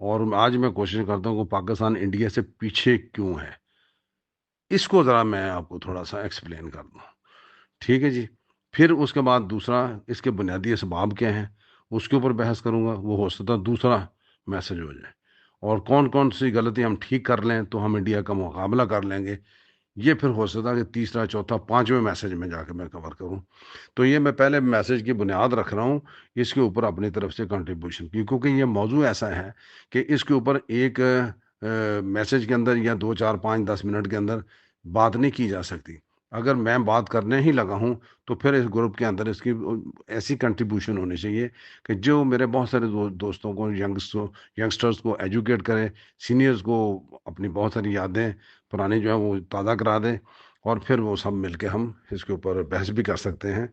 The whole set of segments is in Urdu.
اور آج میں کوشش کرتا ہوں کہ پاکستان انڈیا سے پیچھے کیوں ہے، اس کو ذرا میں آپ کو تھوڑا سا ایکسپلین کر دوں، ٹھیک ہے جی؟ پھر اس کے بعد دوسرا، اس کے بنیادی اسباب کیا ہیں، اس کے اوپر بحث کروں گا، وہ ہو سکتا ہے دوسرا میسج ہو جائے، اور کون کون سی غلطی ہم ٹھیک کر لیں تو ہم انڈیا کا مقابلہ کر لیں گے، یہ پھر ہو سکتا ہے کہ تیسرا چوتھا پانچویں میسج میں جا کے میں کور کروں۔ تو یہ میں پہلے میسج کی بنیاد رکھ رہا ہوں، اس کے اوپر اپنی طرف سے کنٹریبیوشن کی، کیونکہ یہ موضوع ایسا ہے کہ اس کے اوپر ایک میسج کے اندر یا 2 4 5 10 منٹ کے اندر بات نہیں کی جا سکتی۔ اگر میں بات کرنے ہی لگا ہوں تو پھر اس گروپ کے اندر اس کی ایسی کنٹریبیوشن ہونی چاہیے کہ جو میرے بہت سارے دوستوں کو، ینگسٹرز کو ایجوکیٹ کرے، سینئرز کو اپنی بہت ساری یادیں پرانی جو ہے وہ تازہ کرا دیں، اور پھر وہ سب مل کے ہم اس کے اوپر بحث بھی کر سکتے ہیں۔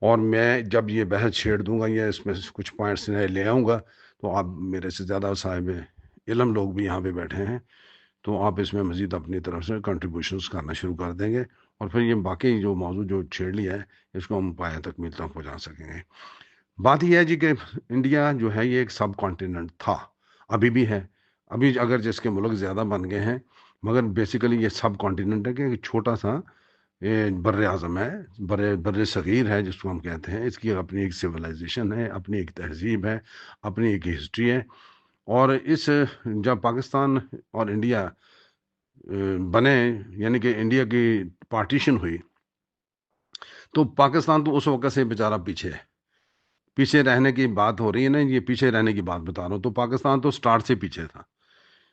اور میں جب یہ بحث چھیڑ دوں گا یا اس میں سے کچھ پوائنٹس نئے لے آؤں گا تو آپ میرے سے زیادہ صاحب علم لوگ بھی یہاں پہ بیٹھے ہیں، تو آپ اس میں مزید اپنی طرف سے کنٹریبیوشنز کرنا شروع کر دیں گے، اور پھر یہ باقی جو موضوع جو چھیڑ لیا ہے اس کو ہم پایہ تکمیل تک پہنچا سکیں گے۔ بات یہ ہے جی کہ انڈیا جو ہے یہ ایک سب کانٹیننٹ تھا، ابھی بھی ہے، ابھی اگر جس کے ملک زیادہ بن گئے ہیں، مگر بیسیکلی یہ سب کانٹیننٹ ہے کہ ایک چھوٹا سا بر اعظم ہے، بر صغیر ہے جس کو ہم کہتے ہیں۔ اس کی اپنی ایک سویلائزیشن ہے، اپنی ایک تہذیب ہے، اپنی ایک ہسٹری ہے، اور اس جب پاکستان اور انڈیا بنے، یعنی کہ انڈیا کی پارٹیشن ہوئی، تو پاکستان تو اس وقت سے بیچارہ پیچھے ہے، پیچھے رہنے کی بات ہو رہی ہے نا، یہ پیچھے رہنے کی بات بتا رہا ہوں، تو پاکستان تو سٹارٹ سے پیچھے تھا،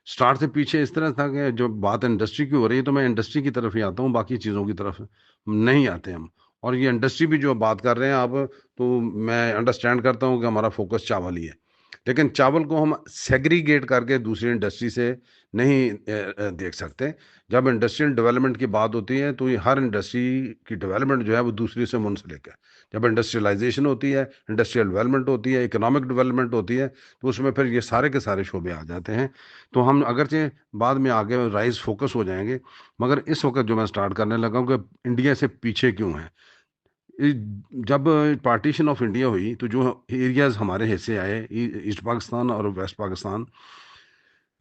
سٹارٹ سے پیچھے اس طرح تھا کہ جو بات انڈسٹری کی ہو رہی ہے تو میں انڈسٹری کی طرف ہی آتا ہوں، باقی چیزوں کی طرف نہیں آتے ہم۔ اور یہ انڈسٹری بھی جو بات کر رہے ہیں آپ، تو میں انڈرسٹینڈ کرتا ہوں کہ ہمارا فوکس چاول ہی ہے، لیکن چاول کو ہم سیگریگیٹ کر کے دوسری انڈسٹری سے نہیں دیکھ سکتے۔ جب انڈسٹریل ڈیولپمنٹ کی بات ہوتی ہے تو یہ ہر انڈسٹری کی ڈیولپمنٹ جو ہے وہ دوسری سے منسلک ہے۔ جب انڈسٹریلائزیشن ہوتی ہے، انڈسٹریل ڈیولپمنٹ ہوتی ہے، اکنامک ڈیولپمنٹ ہوتی ہے، تو اس میں پھر یہ سارے کے سارے شعبے آ جاتے ہیں۔ تو ہم اگرچہ بعد میں آگے رائز فوکس ہو جائیں گے، مگر اس وقت جو میں سٹارٹ کرنے لگا ہوں کہ انڈیا سے پیچھے کیوں ہیں۔ جب پارٹیشن آف انڈیا ہوئی تو جو ایریاز ہمارے حصے آئے، ایسٹ پاکستان اور ویسٹ پاکستان،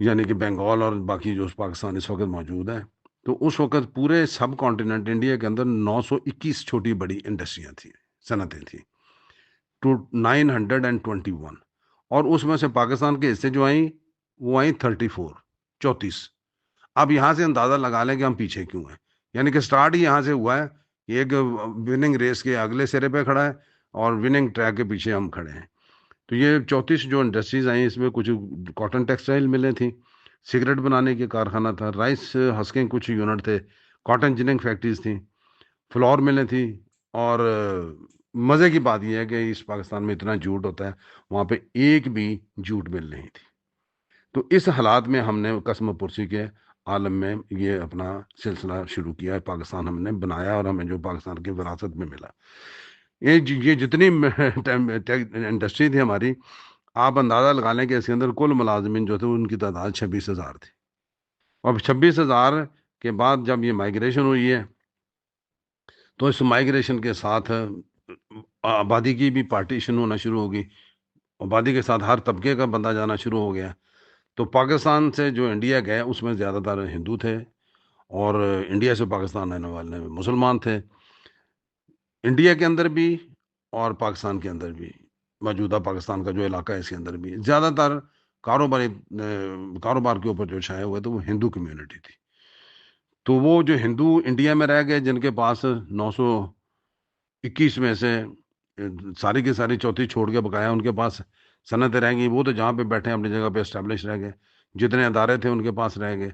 یعنی کہ بنگال اور باقی جو پاکستان اس وقت موجود ہے، تو اس وقت پورے سب کانٹیننٹ انڈیا کے اندر 921 چھوٹی بڑی انڈسٹریاں تھیں، صنعتیں تھیں، 921، اور اس میں سے پاکستان کے حصے جو آئیں وہ آئیں 34۔ اب یہاں سے اندازہ لگا لیں کہ ہم پیچھے کیوں ہیں، یعنی کہ سٹارٹ ہی یہاں سے ہوا ہے، ایک وننگ ریس کے اگلے سرے پہ کھڑا ہے اور وننگ ٹریک کے پیچھے ہم کھڑے ہیں۔ تو یہ 34 جو انڈسٹریز آئیں، اس میں کچھ کاٹن ٹیکسٹائل ملیں تھیں، سگریٹ بنانے کے کارخانہ تھا، رائس ہسکنگ کچھ یونٹ تھے، کاٹن جننگ فیکٹریز تھیں، فلور ملیں تھیں، اور مزے کی بات یہ ہے کہ اس پاکستان میں اتنا جھوٹ ہوتا ہے، وہاں پہ ایک بھی جھوٹ مل نہیں تھی۔ تو اس حالات میں ہم نے قسم پرسی کے عالم میں یہ اپنا سلسلہ شروع کیا ہے، پاکستان ہم نے بنایا، اور ہمیں جو پاکستان کی وراثت میں ملا، یہ جتنی انڈسٹری تھی ہماری، آپ اندازہ لگا لیں کہ اس کے اندر کل ملازمین جو تھے ان کی تعداد 26,000 تھی۔ اب 26,000 کے بعد جب یہ مائگریشن ہوئی ہے تو اس مائگریشن کے ساتھ آبادی کی بھی پارٹیشن ہونا شروع ہوگی، آبادی کے ساتھ ہر طبقے کا بندہ جانا شروع ہو گیا۔ تو پاکستان سے جو انڈیا گئے اس میں زیادہ تر ہندو تھے، اور انڈیا سے پاکستان آنے والے مسلمان تھے، انڈیا کے اندر بھی اور پاکستان کے اندر بھی، موجودہ پاکستان کا جو علاقہ ہے اس کے اندر بھی زیادہ تر کاروبار کے اوپر جو چھائے ہوئے تو وہ ہندو کمیونٹی تھی۔ تو وہ جو ہندو انڈیا میں رہ گئے جن کے پاس 921 میں سے ساری کی ساری چوتھی چھوڑ کے بقایا ان کے پاس صنعتیں رہ گئی، وہ تو جہاں پہ بیٹھے اپنی جگہ پہ اسٹیبلش رہ گئے، جتنے ادارے تھے ان کے پاس رہ گئے،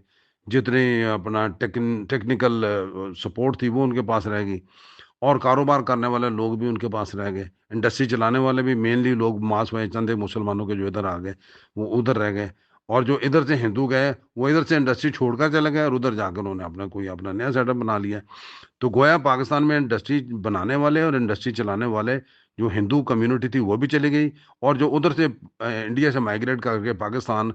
جتنی اپنا ٹیکنیکل سپورٹ تھی وہ ان کے پاس رہ گئی، اور کاروبار کرنے والے لوگ بھی ان کے پاس رہ گئے، انڈسٹری چلانے والے بھی مینلی لوگ ماس ہوئے، چند مسلمانوں کے جو ادھر آ گئے وہ ادھر رہ گئے، اور جو ادھر سے ہندو گئے وہ ادھر سے انڈسٹری چھوڑ کر چلے گئے اور ادھر جا کر انہوں نے اپنا نیا سیٹ اپ بنا لیا۔ تو گویا پاکستان میں انڈسٹری بنانے والے اور انڈسٹری چلانے والے جو ہندو کمیونٹی تھی وہ بھی چلی گئی، اور جو ادھر سے انڈیا سے مائگریٹ کر کے پاکستان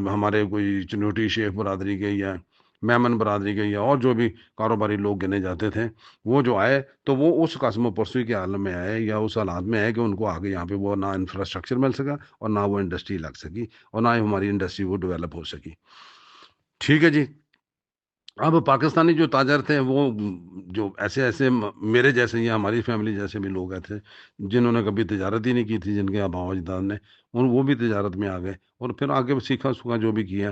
ہمارے کوئی چنوٹی شیخ برادری کے یا میمن برادری کے یا اور جو بھی کاروباری لوگ گنے جاتے تھے، وہ جو آئے تو وہ اس قسم و پرسوئی کے عالم میں آئے یا اس حالات میں آئے کہ ان کو آگے یہاں پہ وہ نہ انفراسٹرکچر مل سکا اور نہ وہ انڈسٹری لگ سکی اور نہ ہی ہماری انڈسٹری وہ ڈیولپ ہو سکی. ٹھیک ہے جی. اب پاکستانی جو تاجر تھے وہ جو ایسے ایسے میرے جیسے یا ہماری فیملی جیسے بھی لوگ تھے جنہوں نے کبھی تجارت ہی نہیں کی تھی، جن کے آباء و اجداد نے، وہ بھی تجارت میں آ گئے اور پھر آگے سیکھا سکھا جو بھی کیا،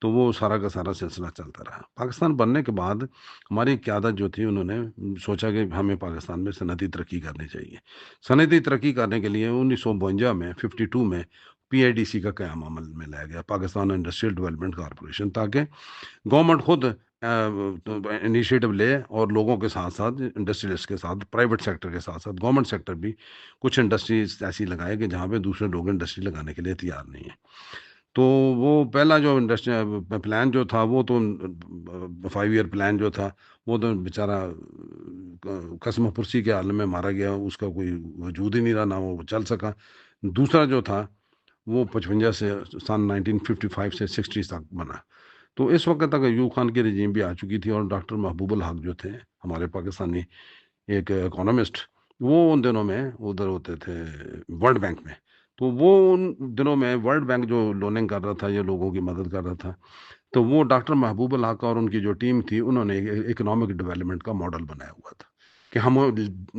تو وہ سارا کا سارا سلسلہ چلتا رہا. پاکستان بننے کے بعد ہماری قیادت جو تھی انہوں نے سوچا کہ ہمیں پاکستان میں صنعتی ترقی کرنی چاہیے. صنعتی ترقی کرنے کے لیے 1952 میں 52 میں پی آئی ڈی سی کا قیام عمل میں لایا گیا، پاکستان انڈسٹریل ڈیولپمنٹ کارپوریشن، تاکہ گورنمنٹ خود انیشیٹو لے اور لوگوں کے ساتھ ساتھ انڈسٹریلسٹ کے ساتھ پرائیویٹ سیکٹر کے ساتھ ساتھ گورنمنٹ سیکٹر بھی کچھ انڈسٹریز ایسی لگائے کہ جہاں پہ دوسرے لوگ انڈسٹری لگانے کے لیے تیار نہیں ہیں. تو وہ پہلا جو انڈسٹری پلان جو تھا وہ تو 5 ایئر پلان جو تھا وہ تو بیچارہ قسم پرسی کے عالم میں مارا گیا، اس کا کوئی وجود ہی نہیں رہا، نہ وہ چل سکا. دوسرا جو تھا وہ 55 سے سن 1955 سے 60 تک بنا. تو اس وقت تک ایوب خان کی رجیم بھی آ چکی تھی اور ڈاکٹر محبوب الحق جو تھے ہمارے پاکستانی ایک اکانومسٹ، وہ ان دنوں میں ادھر ہوتے تھے ورلڈ بینک میں. تو وہ ان دنوں میں ورلڈ بینک جو لوننگ کر رہا تھا یا لوگوں کی مدد کر رہا تھا، تو وہ ڈاکٹر محبوب الحق اور ان کی جو ٹیم تھی انہوں نے اکنامک ڈیولپمنٹ کا ماڈل بنایا ہوا تھا کہ ہم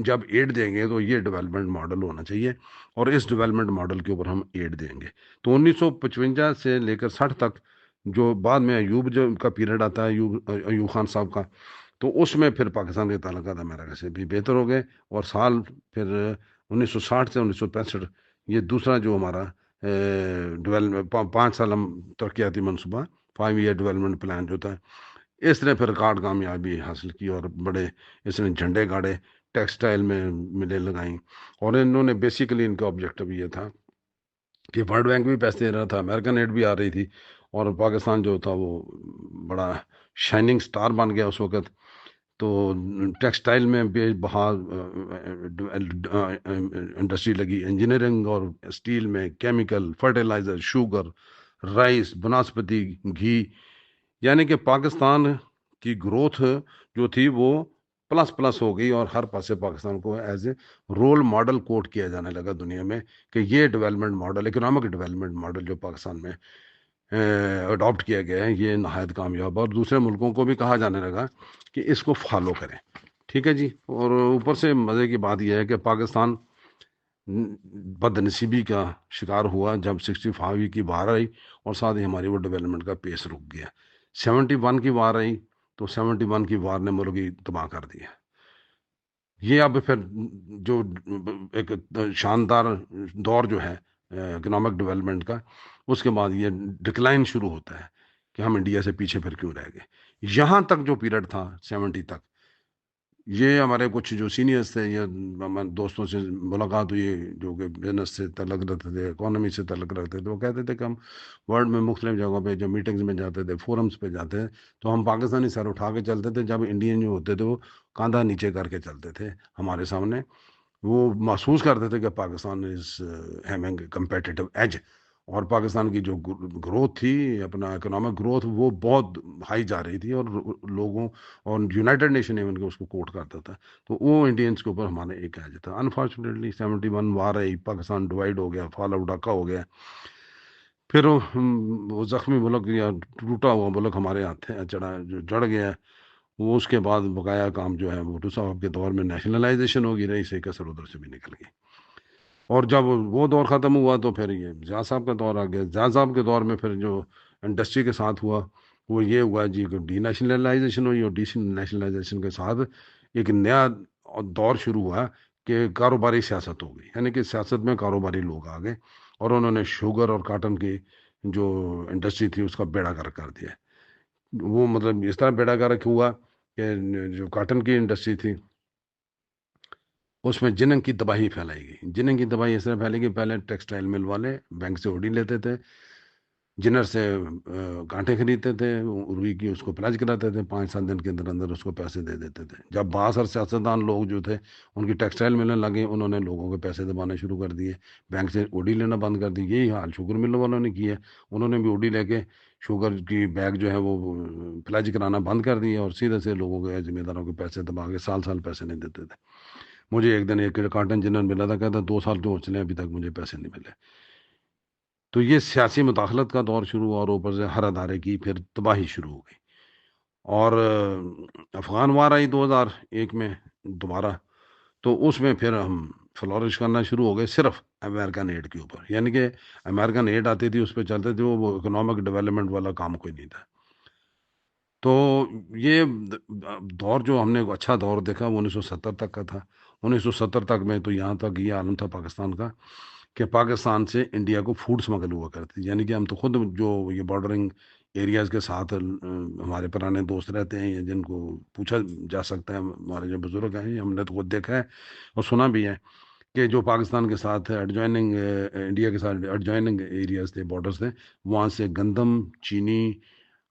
جب ایڈ دیں گے تو یہ ڈیولپمنٹ ماڈل ہونا چاہیے اور اس ڈیولپمنٹ ماڈل کے اوپر ہم ایڈ دیں گے. تو 1955 سے لے کر 60 تک جو بعد میں ایوب جو کا پیریڈ آتا ہے، ایوب خان صاحب کا، تو اس میں پھر پاکستان کے تعلقات امریکہ سے بھی بہتر ہو گئے. اور سال پھر 1960 سے 1965 یہ دوسرا جو ہمارا ڈیولپمنٹ 5 سال ترقیاتی منصوبہ 5 ایئر ڈیولپمنٹ پلان جو تھا، اس نے پھر ریکارڈ کامیابی حاصل کی اور بڑے اس نے جھنڈے گاڑے، ٹیکسٹائل میں ملیں لگائیں. اور انہوں نے بیسیکلی ان کا آبجیکٹو یہ تھا کہ ورلڈ بینک بھی پیسے دے رہا تھا، امریکن ایڈ بھی آ رہی تھی، اور پاکستان جو تھا وہ بڑا شائننگ سٹار بن گیا اس وقت. تو ٹیکسٹائل میں بے بہا انڈسٹری لگی، انجینئرنگ اور اسٹیل میں، chemical, fertiliser, sugar, rice, banaspati گھی. یعنی کہ پاکستان کی گروتھ جو تھی وہ پلس پلس ہو گئی اور ہر پاسے پاکستان کو ایز اے رول ماڈل کوٹ کیا جانے لگا دنیا میں کہ یہ development model, economic development model جو پاکستان میں اڈاپٹ کیا گیا ہے یہ نہایت کامیاب، اور دوسرے ملکوں کو بھی کہا جانے لگا کہ اس کو فالو کریں. ٹھیک ہے جی. اور اوپر سے مزے کی بات یہ ہے کہ پاکستان بد نصیبی کا شکار ہوا جب 65 کی وار آئی اور ساتھ ہی ہماری وہ ڈیولپمنٹ کا پیس رک گیا. 71 کی وار آئی تو 71 کی وار نے ملک ہی تباہ کر دیا. یہ اب پھر جو ایک شاندار دور جو ہے اکنامک ڈیولپمنٹ کا، اس کے بعد یہ ڈکلائن شروع ہوتا ہے کہ ہم انڈیا سے پیچھے پھر کیوں رہ گئے. یہاں تک جو پیریڈ تھا 70 تک، یہ ہمارے کچھ جو سینئرز تھے یا دوستوں سے ملاقات ہوئی جو کہ بزنس سے تعلق رکھتے تھے، اکانومی سے تعلق رکھتے تھے، وہ کہتے تھے کہ ہم ورلڈ میں مختلف جگہوں پہ جب میٹنگز میں جاتے تھے، فورمز پہ جاتے ہیں، تو ہم پاکستانی سر اٹھا کے چلتے تھے، جب انڈین جو ہوتے تھے وہ کاندھا نیچے کر کے چلتے تھے ہمارے سامنے. وہ محسوس کرتے تھے کہ Pakistan is having competitive edge, اور پاکستان کی جو گروتھ تھی، اپنا اکنامک گروتھ، وہ بہت ہائی جا رہی تھی، اور لوگوں اور یونائٹڈ نیشن ایون کے اس کو کوٹ کرتا تھا. تو وہ انڈینس کے اوپر ہمارا ایک ایج تھا. انفارچونیٹلی 71 وار آئی، پاکستان ڈیوائڈ ہو گیا، فال آؤٹ ڈاکہ ہو گیا. پھر وہ زخمی ملک یا ٹوٹا ہوا ملک ہمارے ہاتھ جڑ گیا. وہ اس کے بعد بقایا کام جو ہے بھٹو صاحب کے دور میں نیشنلائزیشن ہوگی رہی، سے کسر ادھر سے بھی نکل گئی. اور جب وہ دور ختم ہوا تو پھر یہ زیاد صاحب کا دور آ گیا. زیاد صاحب کے دور میں پھر جو انڈسٹری کے ساتھ ہوا وہ یہ ہوا جی کہ ڈی نیشنلائزیشن ہوئی، اور ڈی نیشنلائزیشن کے ساتھ ایک نیا دور شروع ہوا کہ کاروباری سیاست ہو گئی. یعنی کہ سیاست میں کاروباری لوگ آ گئے اور انہوں نے شوگر اور کاٹن کی جو انڈسٹری تھی اس کا بیڑا گرک کر دیا. وہ مطلب اس طرح بیڑا گرک ہوا کہ جو کاٹن کی انڈسٹری تھی اس میں جننگ کی تباہی پھیلائی گئی. جننگ کی تباہی اس طرح پھیلے گی، پہلے ٹیکسٹائل مل والے بینک سے اوڈی لیتے تھے، جنر سے کانٹے خریدتے تھے روئی کی، اس کو پلاج کراتے تھے، 5-7 دن کے اندر اندر اس کو پیسے دے دیتے تھے۔ جب باہر سیاستدان لوگ جو تھے ان کی ٹیکسٹائل ملنے لگے، انہوں نے لوگوں کے پیسے دبانا شروع کر دیے، بینک سے اوڈی لینا بند کر دی۔ یہی حال شوگر ملوں والوں نے کیا، انہوں نے بھی اوڈی لے کے شوگر کی بیگ جو ہے وہ پلاج کرانا بند کر دیا، اور سیدھے سے لوگوں کے ذمہ داروں کے پیسے دبا کے سال سال پیسے نہیں دیتے تھے۔ مجھے ایک دن ایک کارٹن جنر ملا تھا، کہتا 2 سال جو چلے ابھی تک مجھے پیسے نہیں ملے۔ تو یہ سیاسی مداخلت کا دور شروع ہوا، اور اوپر سے ہر ادارے کی پھر تباہی شروع ہو گئی۔ اور افغان وار آئی 2001 میں دوبارہ، تو اس میں پھر ہم فلورش کرنا شروع ہو گئے صرف امریکن ایڈ کے اوپر، یعنی کہ امریکن ایڈ آتی تھی اس پہ چلتے تھے، وہ اکنامک ڈیولپمنٹ والا کام کوئی نہیں تھا۔ تو یہ دور جو ہم نے اچھا دور دیکھا وہ 1970 تک کا تھا۔ 1970 تک میں تو یہاں تک یہ عالم تھا پاکستان کا کہ پاکستان سے انڈیا کو فوڈ سمگل ہوا کرتی، یعنی کہ ہم تو خود جو یہ بارڈرنگ ایریاز کے ساتھ ہمارے پرانے دوست رہتے ہیں، یا جن کو پوچھا جا سکتا ہے، ہمارے جو بزرگ ہیں، ہم نے تو خود دیکھا ہے اور سنا بھی ہے کہ جو پاکستان کے ساتھ ایڈجوائننگ انڈیا کے ساتھ ایڈجوائننگ ایریاز تھے، بارڈرز تھے، وہاں سے گندم، چینی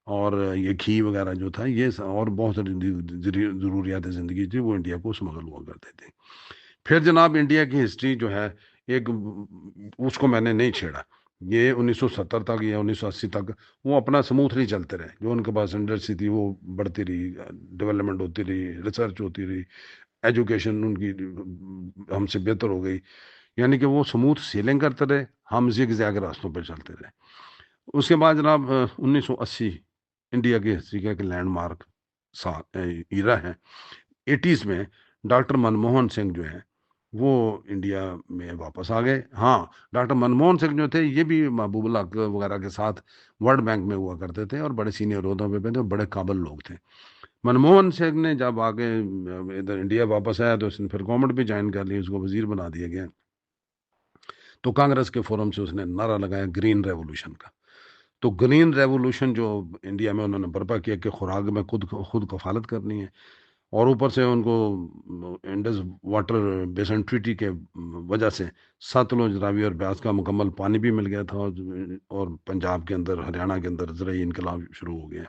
اور یہ گھی وغیرہ جو تھا، یہ اور بہت ساری ضروریات زندگی تھی، وہ انڈیا کو سمگل ہوا کرتے تھے۔ پھر جناب انڈیا کی ہسٹری جو ہے ایک، اس کو میں نے نہیں چھیڑا، یہ 1970 تک یا 1980 تک وہ اپنا سموتھلی چلتے رہے، جو ان کے پاس انڈسٹری تھی وہ بڑھتی رہی، ڈیولپمنٹ ہوتی رہی، ریسرچ ہوتی رہی، ایجوکیشن ان کی ہم سے بہتر ہو گئی، یعنی کہ وہ سموتھ سیلنگ کرتے رہے، ہم زگ زیگ راستوں پہ چلتے رہے۔ اس کے بعد جناب 1980 انڈیا کی ہسٹری کا ایک لینڈ مارک ایرا ہے۔ 80s میں ڈاکٹر منموہن سنگھ جو ہیں وہ انڈیا میں واپس آ گئے۔ ہاں، ڈاکٹر منموہن سنگھ جو تھے یہ بھی محبوب اللہ وغیرہ کے ساتھ ورلڈ بینک میں ہوا کرتے تھے، اور بڑے سینئر عہدوں پہ تھے، بڑے قابل لوگ تھے۔ منموہن سنگھ نے جب آگے ادھر انڈیا واپس آیا تو اس نے پھر گورنمنٹ بھی جوائن کر لی، اس کو وزیر بنا دیا گیا۔ تو کانگریس کے فورم سے اس نے نعرہ لگایا گرین ریولوشن کا۔ تو گرین ریولوشن جو انڈیا میں انہوں نے برپا کیا کہ خوراک میں خود کفالت کرنی ہے، اور اوپر سے ان کو انڈس واٹر بیسن ٹریٹی کے وجہ سے ستلج، راوی اور بیاس کا مکمل پانی بھی مل گیا تھا، اور پنجاب کے اندر، ہریانہ کے اندر زرعی انقلاب شروع ہو گیا۔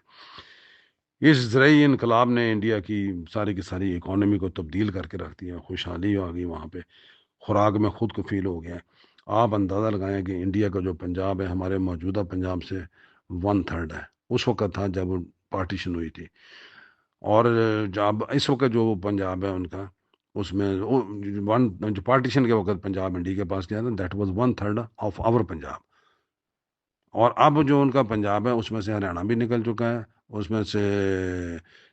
اس زرعی انقلاب نے انڈیا کی ساری اکانومی کو تبدیل کر کے رکھ دیا، خوشحالی آ گئی وہاں پہ، خوراک میں خود کفیل ہو گیا۔ آپ اندازہ لگائیں کہ انڈیا کا جو پنجاب ہے ہمارے موجودہ پنجاب سے 1/3 ہے، اس وقت تھا جب پارٹیشن ہوئی تھی۔ اور جب اس وقت جو پنجاب ہے ان کا، اس میں جو پارٹیشن کے وقت پنجاب انڈیا کے پاس گیا تھا، that was 1/3 of our Punjab. اور اب جو ان کا پنجاب ہے اس میں سے ہریانہ بھی نکل چکا ہے، اس میں سے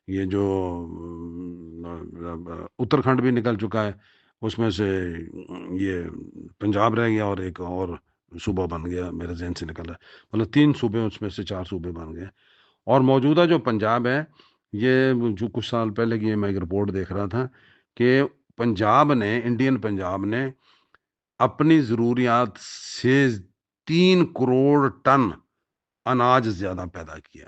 یہ جو اتراکھنڈ بھی نکل چکا ہے، اس میں سے یہ پنجاب رہ گیا، اور ایک اور صوبہ بن گیا میرے ذہن سے نکل رہا ہے، مطلب 3 صوبے، اس میں سے 4 صوبے بن گئے۔ اور موجودہ جو پنجاب ہے، یہ جو کچھ سال پہلے کی میں ایک رپورٹ دیکھ رہا تھا کہ پنجاب نے، انڈین پنجاب نے اپنی ضروریات سے 3 کروڑ ٹن اناج زیادہ پیدا کیا،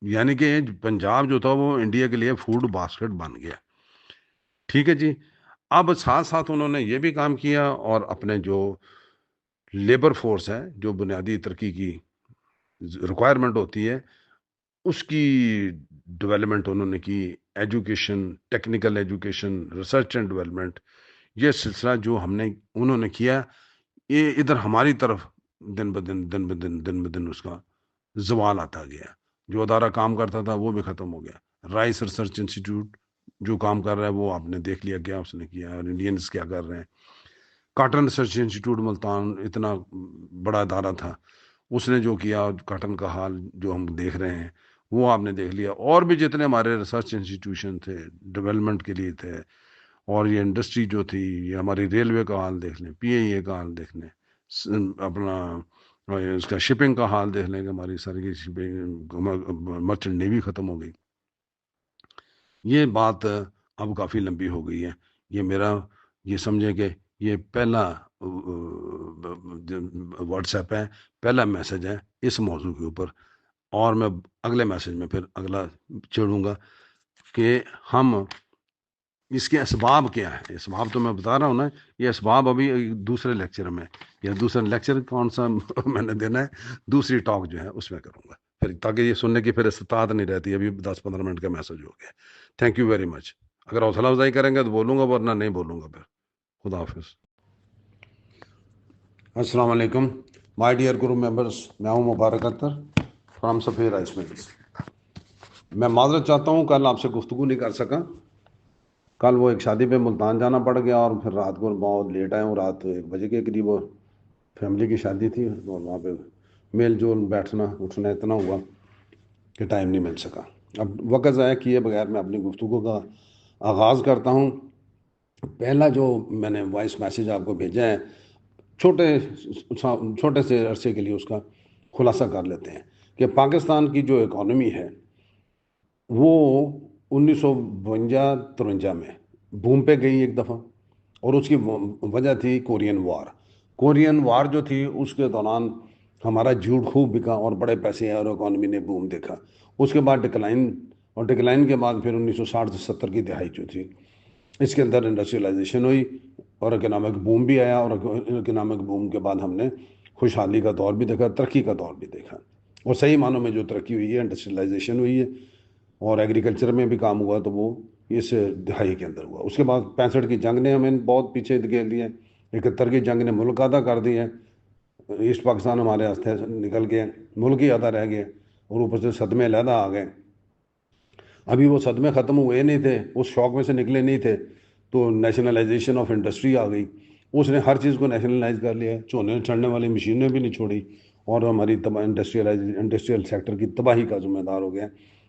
یعنی کہ پنجاب جو تھا وہ انڈیا کے لیے فوڈ باسکٹ بن گیا۔ ٹھیک ہے جی۔ اب ساتھ ساتھ انہوں نے یہ بھی کام کیا، اور اپنے جو لیبر فورس ہے، جو بنیادی ترقی کی ریکوائرمنٹ ہوتی ہے، اس کی ڈیولپمنٹ انہوں نے کی، education, technical education, research and development, یہ سلسلہ جو انہوں نے کیا، یہ ادھر ہماری طرف دن بدن اس کا زوال آتا گیا۔ جو ادارہ کام کرتا تھا وہ بھی ختم ہو گیا۔ رائس ریسرچ انسٹیٹیوٹ جو کام کر رہا ہے وہ آپ نے دیکھ لیا کیا اس نے کیا، اور انڈینز کیا کر رہے ہیں۔ کاٹن ریسرچ انسٹیٹیوٹ ملتان اتنا بڑا ادارہ تھا، اس نے جو کیا، کاٹن کا حال جو ہم دیکھ رہے ہیں وہ آپ نے دیکھ لیا۔ اور بھی جتنے ہمارے ریسرچ انسٹیٹیوشن تھے ڈیولپمنٹ کے لیے تھے، اور یہ انڈسٹری جو تھی، یہ ہماری ریلوے کا حال دیکھ لیں، پی اے اے کا حال دیکھ لیں، اپنا اس کا شپنگ کا حال دیکھ لیں کہ ہماری ساری کی شپنگ، مرچنٹ نیوی ختم ہو گئی۔ یہ بات اب کافی لمبی ہو گئی ہے، یہ میرا یہ سمجھیں کہ یہ پہلا واٹس ایپ ہے، پہلا میسج ہے اس موضوع کے اوپر، اور میں اگلے میسج میں پھر اگلا چھیڑوں گا کہ ہم اس کے اسباب کیا ہے؟ اسباب تو میں بتا رہا ہوں نا، یہ اسباب ابھی دوسرے لیکچر میں، یا دوسرا لیکچر کون سا میں نے دینا ہے، دوسری ٹاک جو ہے اس میں کروں گا پھر، تاکہ یہ سننے کی پھر استطاعت نہیں رہتی. ابھی 10-15 منٹ کا میسج ہو گیا. Thank you very much. اگر حوصلہ افزائی کریں گے تو بولوں گا، ورنہ نہیں بولوں گا. پھر خدا حافظ. السلام علیکم مائی ڈیئر گروپ ممبرس، میں ہوں مبارک اختر فرام سفیر رائس ملز. میں معذرت چاہتا ہوں کل آپ سے گفتگو نہیں کر سکا. کل وہ ایک شادی پہ ملتان جانا پڑ گیا، اور پھر رات کو بہت لیٹ آئے ہوں، رات 1 بجے کے قریب وہ فیملی کی شادی تھی، اور وہاں پہ میل جول بیٹھنا اٹھنا اتنا ہوا کہ ٹائم نہیں مل سکا. اب وقت ضائع کیے بغیر میں اپنی گفتگو کا آغاز کرتا ہوں. پہلا جو میں نے وائس میسیج آپ کو بھیجا ہے، چھوٹے سے عرصے کے لیے اس کا خلاصہ کر لیتے ہیں کہ پاکستان کی جو اکانومی ہے وہ 1952-53 میں بوم پہ گئی ایک دفعہ، اور اس کی وجہ تھی کورین وار. کورین وار جو تھی اس کے دوران ہمارا جھوٹ خوب بکا اور بڑے پیسے اور اکانومی نے بوم دیکھا. اس کے بعد ڈکلائن، اور ڈکلائن کے بعد پھر 1960 سے 70 کی دہائی جو تھی اس کے اندر انڈسٹریلائزیشن ہوئی اور اکنامک بوم بھی آیا، اور اکنامک بوم کے بعد ہم نے خوشحالی کا دور بھی دیکھا، ترقی کا دور بھی دیکھا. اور صحیح معنوں میں جو ترقی ہوئی ہے انڈسٹریلائزیشن ہوئی ہے، اور ایگریکلچر میں بھی کام ہوا تو وہ اس دہائی کے اندر ہوا. اس کے بعد 65 کی جنگ نے ہمیں بہت پیچھے دھکیل دیا، 71 کی جنگ نے ملک آدھا کر دیا، ایسٹ پاکستان ہمارے ہاتھ نکل گئے، ملک ہی آدھا رہ گیا، اور اوپر سے صدمے علیحدہ آ گئے. ابھی وہ صدمے ختم ہوئے نہیں تھے، اس شوق میں سے نکلے نہیں تھے، تو نیشنلائزیشن آف انڈسٹری آ گئی. اس نے ہر چیز کو نیشنلائز کر لیا، چونے چھڑنے والی مشینیں بھی نہیں چھوڑی، اور ہماری انڈسٹریل سیکٹر کی تباہی کا ذمہ دار ہو گیا.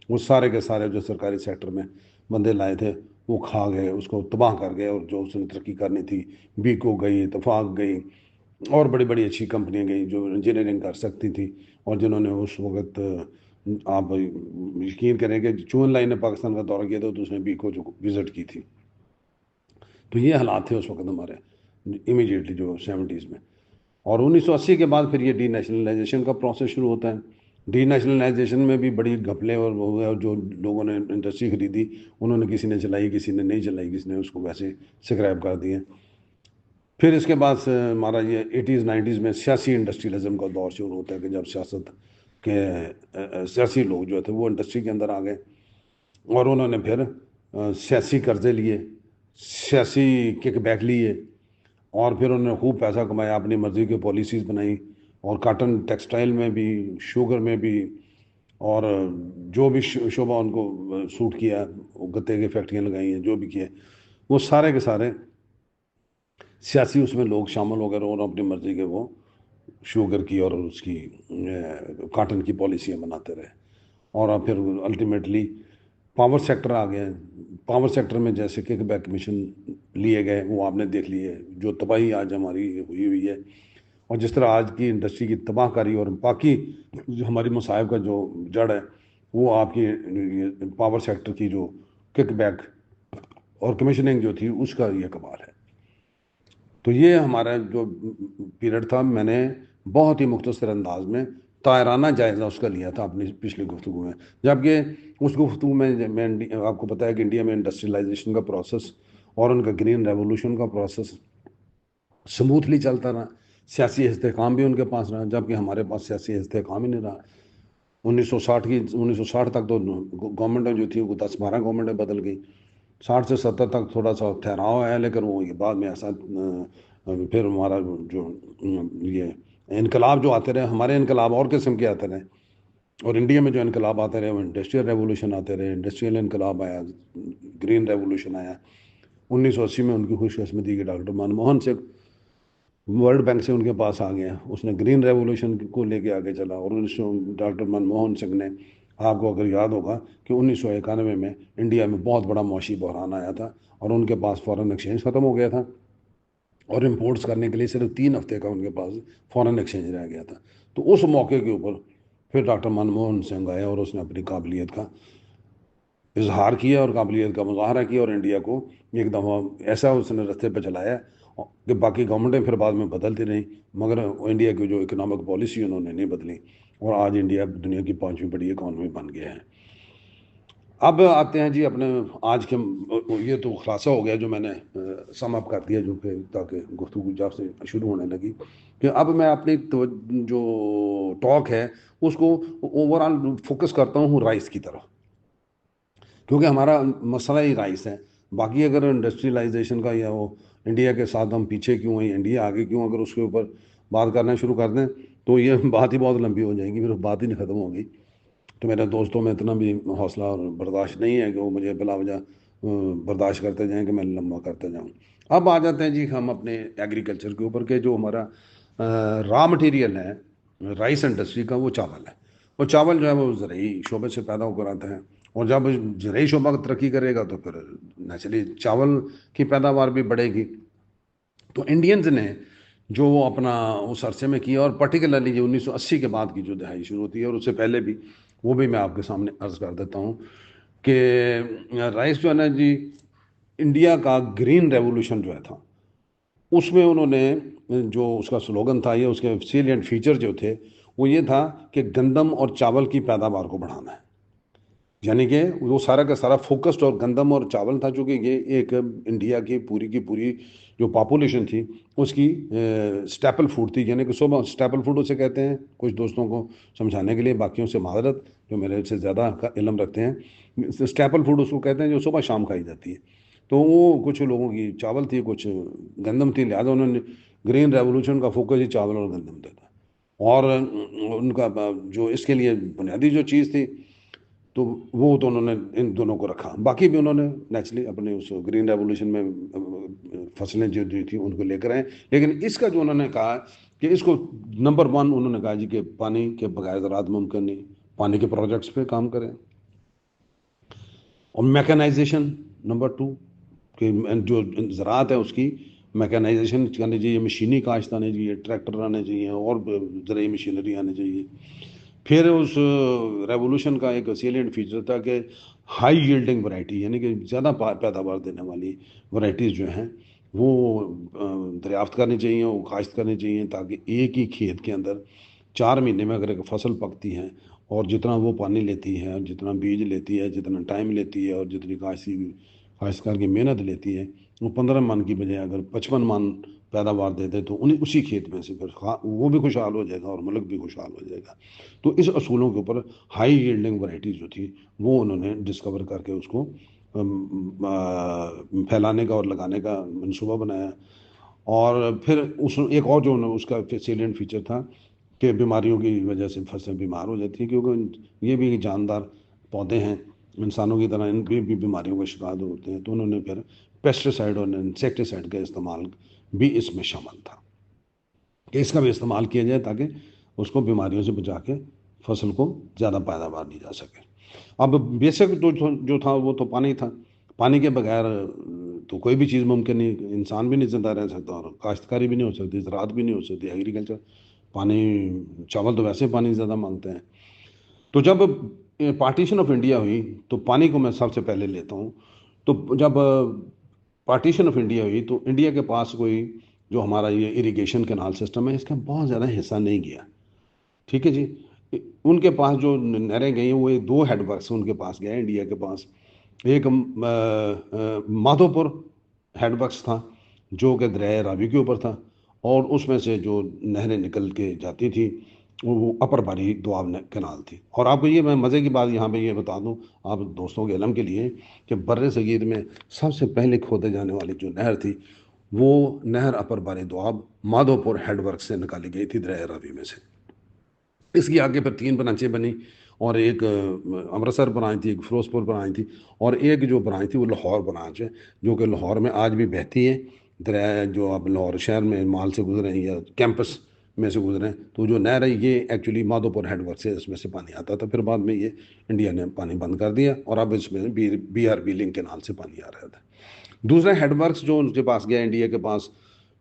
وہ سارے کے سارے جو سرکاری سیکٹر میں بندے لائے تھے وہ کھا گئے، اس کو تباہ کر گئے. اور جو اس نے ترقی کرنی تھی، بیکو گئی، اتفاق گئی، اور بڑی بڑی اچھی کمپنیاں گئی جو انجینئرنگ کر سکتی تھی، اور جنہوں نے اس وقت، آپ یقین کریں کہ چون لائی نے پاکستان کا دورہ کیا تھا تو اس نے بیکو جو وزٹ کی تھی. تو یہ حالات تھے اس وقت ہمارے امیڈیٹلی جو 70s میں. اور 1980 کے بعد پھر یہ ڈی نیشنلائزیشن کا پروسیس شروع ہوتا ہے. ڈی نیشنلائزیشن میں بھی بڑی گھپلے اور وہ ہوئے، اور جو لوگوں نے انڈسٹری خریدی انہوں نے کسی نے چلائی، کسی نے نہیں چلائی، کسی نے اس کو ویسے سکریپ کر دیا. پھر اس کے بعد ہمارا یہ 80s-90s میں سیاسی انڈسٹریلزم کا دور شروع ہوتا ہے کہ جب سیاست کے سیاسی لوگ جو تھے وہ انڈسٹری کے اندر آ گئے، اور انہوں نے پھر سیاسی قرضے لیے، سیاسی کک بیک لیے، اور پھر انہوں نے خوب پیسہ کمایا، اپنی مرضی کی پالیسیز بنائی، اور کاٹن ٹیکسٹائل میں بھی، شوگر میں بھی، اور جو بھی شعبہ ان کو سوٹ کیا، گتے کی فیکٹریاں لگائی ہیں، جو بھی کیا، وہ سارے کے سارے سیاسی اس میں لوگ شامل ہو گئے، اور اپنی مرضی کے وہ شوگر کی اور اس کی کاٹن کی پالیسیاں بناتے رہے. اور پھر الٹیمیٹلی پاور سیکٹر آ گئے. پاور سیکٹر میں جیسے کک بیک مشن لیے گئے، وہ آپ نے دیکھ لیے، جو تباہی آج ہماری ہوئی ہے، اور جس طرح آج کی انڈسٹری کی تباہ کاری اور باقی جو ہماری مصائب کا جو جڑ ہے وہ آپ کی پاور سیکٹر کی جو کک بیک اور کمیشننگ جو تھی اس کا یہ کمال ہے. تو یہ ہمارا جو پیریڈ تھا، میں نے بہت ہی مختصر انداز میں طائرانہ جائزہ اس کا لیا تھا اپنی پچھلی گفتگو میں. جبکہ اس گفتگو میں آپ کو پتہ ہے کہ انڈیا میں انڈسٹریلائزیشن کا پروسیس اور ان کا گرین ریولوشن کا پروسیس سموتھلی چلتا رہا، سیاسی استحکام بھی ان کے پاس رہا، جبکہ ہمارے پاس سیاسی استحکام ہی نہیں رہا. 1960 تک تو گورنمنٹیں جو تھی وہ 10-12 گورنمنٹیں بدل گئی. 60 سے 70 تک تھوڑا سا ٹھہراؤ ہے، لیکن وہ بعد میں ایسا پھر ہمارا جو یہ انقلاب جو آتے رہے، ہمارے انقلاب اور قسم کے آتے رہے، اور انڈیا میں جو انقلاب آتے رہے وہ انڈسٹریل ریولوشن آتے رہے. انڈسٹریل انقلاب آیا، گرین ریولوشن آیا. 1980 میں ان کی خوش قسمتی کہ doctor Manmohan Singh world bank سے ان کے پاس آ گیا، اس نے گرین ریولوشن کو لے کے آگے چلا. اور ڈاکٹر منموہن سنگھ نے، آپ کو اگر یاد ہوگا کہ 1991 میں انڈیا میں بہت بڑا معاشی بحران آیا تھا، اور ان کے پاس فارن ایکسچینج ختم ہو گیا تھا، اور امپورٹس کرنے کے لیے صرف 3 ہفتے کا ان کے پاس فارن ایکسچینج رہ گیا تھا. تو اس موقع کے اوپر پھر ڈاکٹر منموہن سنگھ آئے، اور اس نے اپنی قابلیت کا اظہار کیا اور قابلیت کا مظاہرہ کیا، اور انڈیا کو ایک دفعہ ایسا اس نے رستے پہ چلایا کہ باقی گورنمنٹیں پھر بعد میں بدلتی رہیں، مگر انڈیا کی جو اکنامک پالیسی انہوں نے نہیں بدلی، اور آج انڈیا دنیا کی 5ویں بڑی اکانومی بن گیا ہے. اب آتے ہیں جی اپنے آج کے، یہ تو خلاصہ ہو گیا جو میں نے سم اپ کر دیا، جو کہ تاکہ گفتگو جب سے شروع ہونے لگی، کہ اب میں اپنی جو ٹاک ہے اس کو اوور آل فوکس کرتا ہوں رائس کی طرف، کیونکہ ہمارا مسئلہ ہی رائس ہے۔ باقی اگر انڈسٹریلائزیشن کا یا وہ انڈیا کے ساتھ ہم پیچھے کیوں ہیں، انڈیا آگے کیوں، اگر اس کے اوپر بات کرنا شروع کر دیں تو یہ بات ہی بہت لمبی ہو جائے گی، پھر بات ہی نہیں ختم ہوگی۔ تو میرے دوستوں میں اتنا بھی حوصلہ اور برداشت نہیں ہے کہ وہ مجھے بلا وجہ برداشت کرتے جائیں کہ میں لمبا کرتے جاؤں۔ اب آ جاتے ہیں جی ہم اپنے ایگریکلچر کے اوپر، کہ جو ہمارا را مٹیریل ہے رائس انڈسٹری کا، وہ چاول ہے۔ وہ چاول جو ہے وہ زرعی شعبے سے پیدا ہو کر آتا ہے، اور جب زرعی شعبہ ترقی کرے گا تو پھر نیچرلی چاول کی پیداوار بھی بڑھے گی۔ تو انڈینز نے جو اپنا اس عرصے میں کیا، اور پرٹیکولرلی جو 1980 کے بعد کی جو دہائی شروع ہوتی ہے اور اس سے پہلے بھی، وہ بھی میں آپ کے سامنے عرض کر دیتا ہوں کہ رائس جو ہے نا جی، انڈیا کا گرین ریولوشن جو ہے تھا، اس میں انہوں نے جو اس کا سلوگن تھا یا اس کے سیلینٹ فیچر جو تھے، وہ یہ تھا کہ گندم اور چاول کی پیداوار کو بڑھانا ہے۔ یعنی کہ وہ سارا کا سارا فوکسڈ اور گندم اور چاول تھا، چونکہ یہ ایک انڈیا کی پوری جو پاپولیشن تھی اس کی سٹیپل فوڈ تھی، یعنی کہ صبح سٹیپل فوڈ اسے کہتے ہیں، کچھ دوستوں کو سمجھانے کے لیے، باقیوں سے معذرت جو میرے سے زیادہ علم رکھتے ہیں، سٹیپل فوڈ اس کو کہتے ہیں جو صبح شام کھائی جاتی ہے۔ تو وہ کچھ لوگوں کی چاول تھی، کچھ گندم تھی، لہٰذا انہوں نے گرین ریولوشن کا فوکس ہی چاول اور گندم پہ تھا۔ اور ان کا جو اس کے لیے بنیادی جو چیز تھی، تو وہ تو انہوں نے ان دونوں کو رکھا، باقی بھی انہوں نے نیچرلی اپنے اس گرین ریولوشن میں فصلیں جو تھی ان کو لے کر آئے، لیکن اس کا جو انہوں نے کہا کہ اس کو نمبر ون انہوں نے کہا جی کہ پانی کے بغیر زراعت ممکن نہیں، پانی کے پروجیکٹس پہ کام کریں، اور میکانائزیشن نمبر ٹو، کہ جو زراعت ہے اس کی میکانائزیشن کرنی چاہیے، مشینی کاشت آنے چاہیے، ٹریکٹر آنے چاہیے، اور زرعی مشینری آنی چاہیے۔ پھر اس ریولوشن کا ایک سیلینٹ فیچر تھا کہ ہائی ییلڈنگ ورائٹی، یعنی کہ زیادہ پیداوار دینے والی ورائٹیز جو ہیں وہ دریافت کرنی چاہیے، وہ کاشت کرنی چاہیے، تاکہ ایک ہی کھیت کے اندر 4 مہینے میں اگر ایک فصل پکتی ہے، اور جتنا وہ پانی لیتی ہے، جتنا بیج لیتی ہے، جتنا ٹائم لیتی ہے، اور جتنی کاشتکار کی محنت لیتی ہے، وہ 15 من کی بجائے اگر 55 من پیداوار دیتے تو اسی کھیت میں سے پھر وہ بھی خوشحال ہو جائے گا اور ملک بھی خوشحال ہو جائے گا۔ تو اس اصولوں کے اوپر ہائی ییلڈنگ ورائٹیز جو تھی وہ انہوں نے ڈسکور کر کے اس کو پھیلانے کا اور لگانے کا منصوبہ بنایا۔ اور پھر ایک اور جو اس کا سیلینٹ فیچر تھا کہ بیماریوں کی وجہ سے فصلیں بیمار ہو جاتی ہیں، کیونکہ یہ بھی جاندار پودے ہیں، انسانوں کی طرح ان بھی بیماریوں کا شکار ہوتے ہیں۔ تو انہوں نے پھر پیسٹیسائڈ اور انسیکٹیسائڈ کا استعمال بھی اس میں شامل تھا، کہ اس کا بھی استعمال کیا جائے تاکہ اس کو بیماریوں سے بچا کے فصل کو زیادہ پیداوار دی جا سکے۔ اب بیسک جو تھا وہ تو پانی تھا، پانی کے بغیر تو کوئی بھی چیز ممکن نہیں، انسان بھی نہیں زندہ رہ سکتا، اور کاشتکاری بھی نہیں ہو سکتی، زراعت بھی نہیں ہو سکتی، ایگریکلچر، پانی، چاول تو ویسے پانی زیادہ مانگتے ہیں۔ تو جب پارٹیشن آف انڈیا ہوئی تو پانی کو میں سب سے پہلے لیتا ہوں، تو جب پارٹیشن آف انڈیا ہوئی تو انڈیا کے پاس کوئی جو ہمارا یہ اریگیشن کینال سسٹم ہے اس کا بہت زیادہ حصہ نہیں گیا، ٹھیک ہے جی۔ ان کے پاس جو نہریں گئی ہیں وہ 2 ہیڈ ورکس ان کے پاس گئے انڈیا کے پاس، ایک مادھو پور ہیڈ ورکس تھا جو کہ دریائے راوی کے اوپر تھا، اور اس میں سے جو نہریں نکل کے جاتی تھی وہ اپر باری دوآب کینال تھی۔ اور آپ کو یہ میں مزے کی بات یہاں پہ یہ بتا دوں آپ دوستوں کے علم کے لیے، کہ بر صغیر میں سب سے پہلے کھودے جانے والی جو نہر تھی وہ نہر اپر باری دوآب مادھو پور ہیڈ ورک سے نکالی گئی تھی دریائے راوی میں سے۔ اس کی آگے پھر 3 برانچیں بنی، اور ایک امرتسر برانچ تھی، ایک فیروز پور برانچ تھی، اور ایک جو برانچ تھی وہ لاہور برانچ ہے، جو کہ لاہور میں آج بھی بہتی ہے دریا، جو آپ لاہور شہر میں مال سے گزرے ہیں یا کیمپس میں سے گزرے ہیں تو جو نہر ہے یہ ایکچولی مادھو پور ہیڈ ورک سے اس میں سے پانی آتا تھا، پھر بعد میں یہ انڈیا نے پانی بند کر دیا اور اب اس میں BRB لنک کینال سے پانی آ رہا تھا۔ دوسرا ہیڈ ورکس جو ان کے پاس گیا انڈیا کے پاس،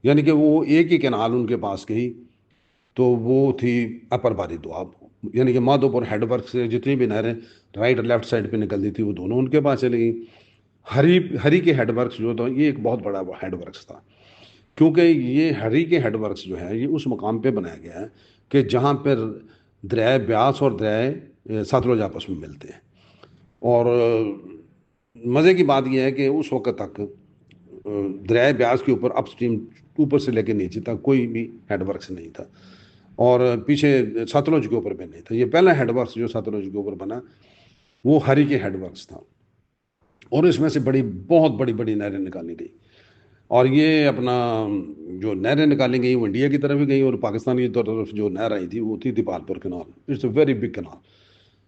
یعنی کہ وہ ایک ہی کینال ان کے پاس گئی، تو وہ تھی اپر باری دوآب، یعنی کہ مادھو پور ہیڈ ورک سے جتنی بھی نہریں رائٹ اور لیفٹ سائڈ پہ نکلتی تھی وہ دونوں ان کے پاس چلی گئیں۔ ہری کے ہیڈ ورکس جو تھا یہ ایک بہت بڑا ہیڈ ورکس تھا، کیونکہ یہ ہری کے ہیڈ ورکس جو ہے یہ اس مقام پہ بنایا گیا ہے کہ جہاں پر دریائے بیاس اور دریائے ستلج آپس میں ملتے ہیں، اور مزے کی بات یہ ہے کہ اس وقت تک دریائے بیاس کے اوپر اپ اسٹریم اوپر سے لے کے نیچے تک کوئی بھی ہیڈ ورکس نہیں تھا، اور پیچھے ستلج کے اوپر بھی نہیں تھا۔ یہ پہلا ہیڈ ورکس جو ستلج کے اوپر بنا وہ ہری کے ہیڈ ورکس تھا، اور اس میں سے بہت بڑی بڑی نہریں نکالی گئی، اور یہ اپنا جو نہریں نکالی گئی وہ انڈیا کی طرف بھی گئی، اور پاکستان کی طرف جو نہر آئی تھی وہ تھی Dipalpur canal, it's a very big canal,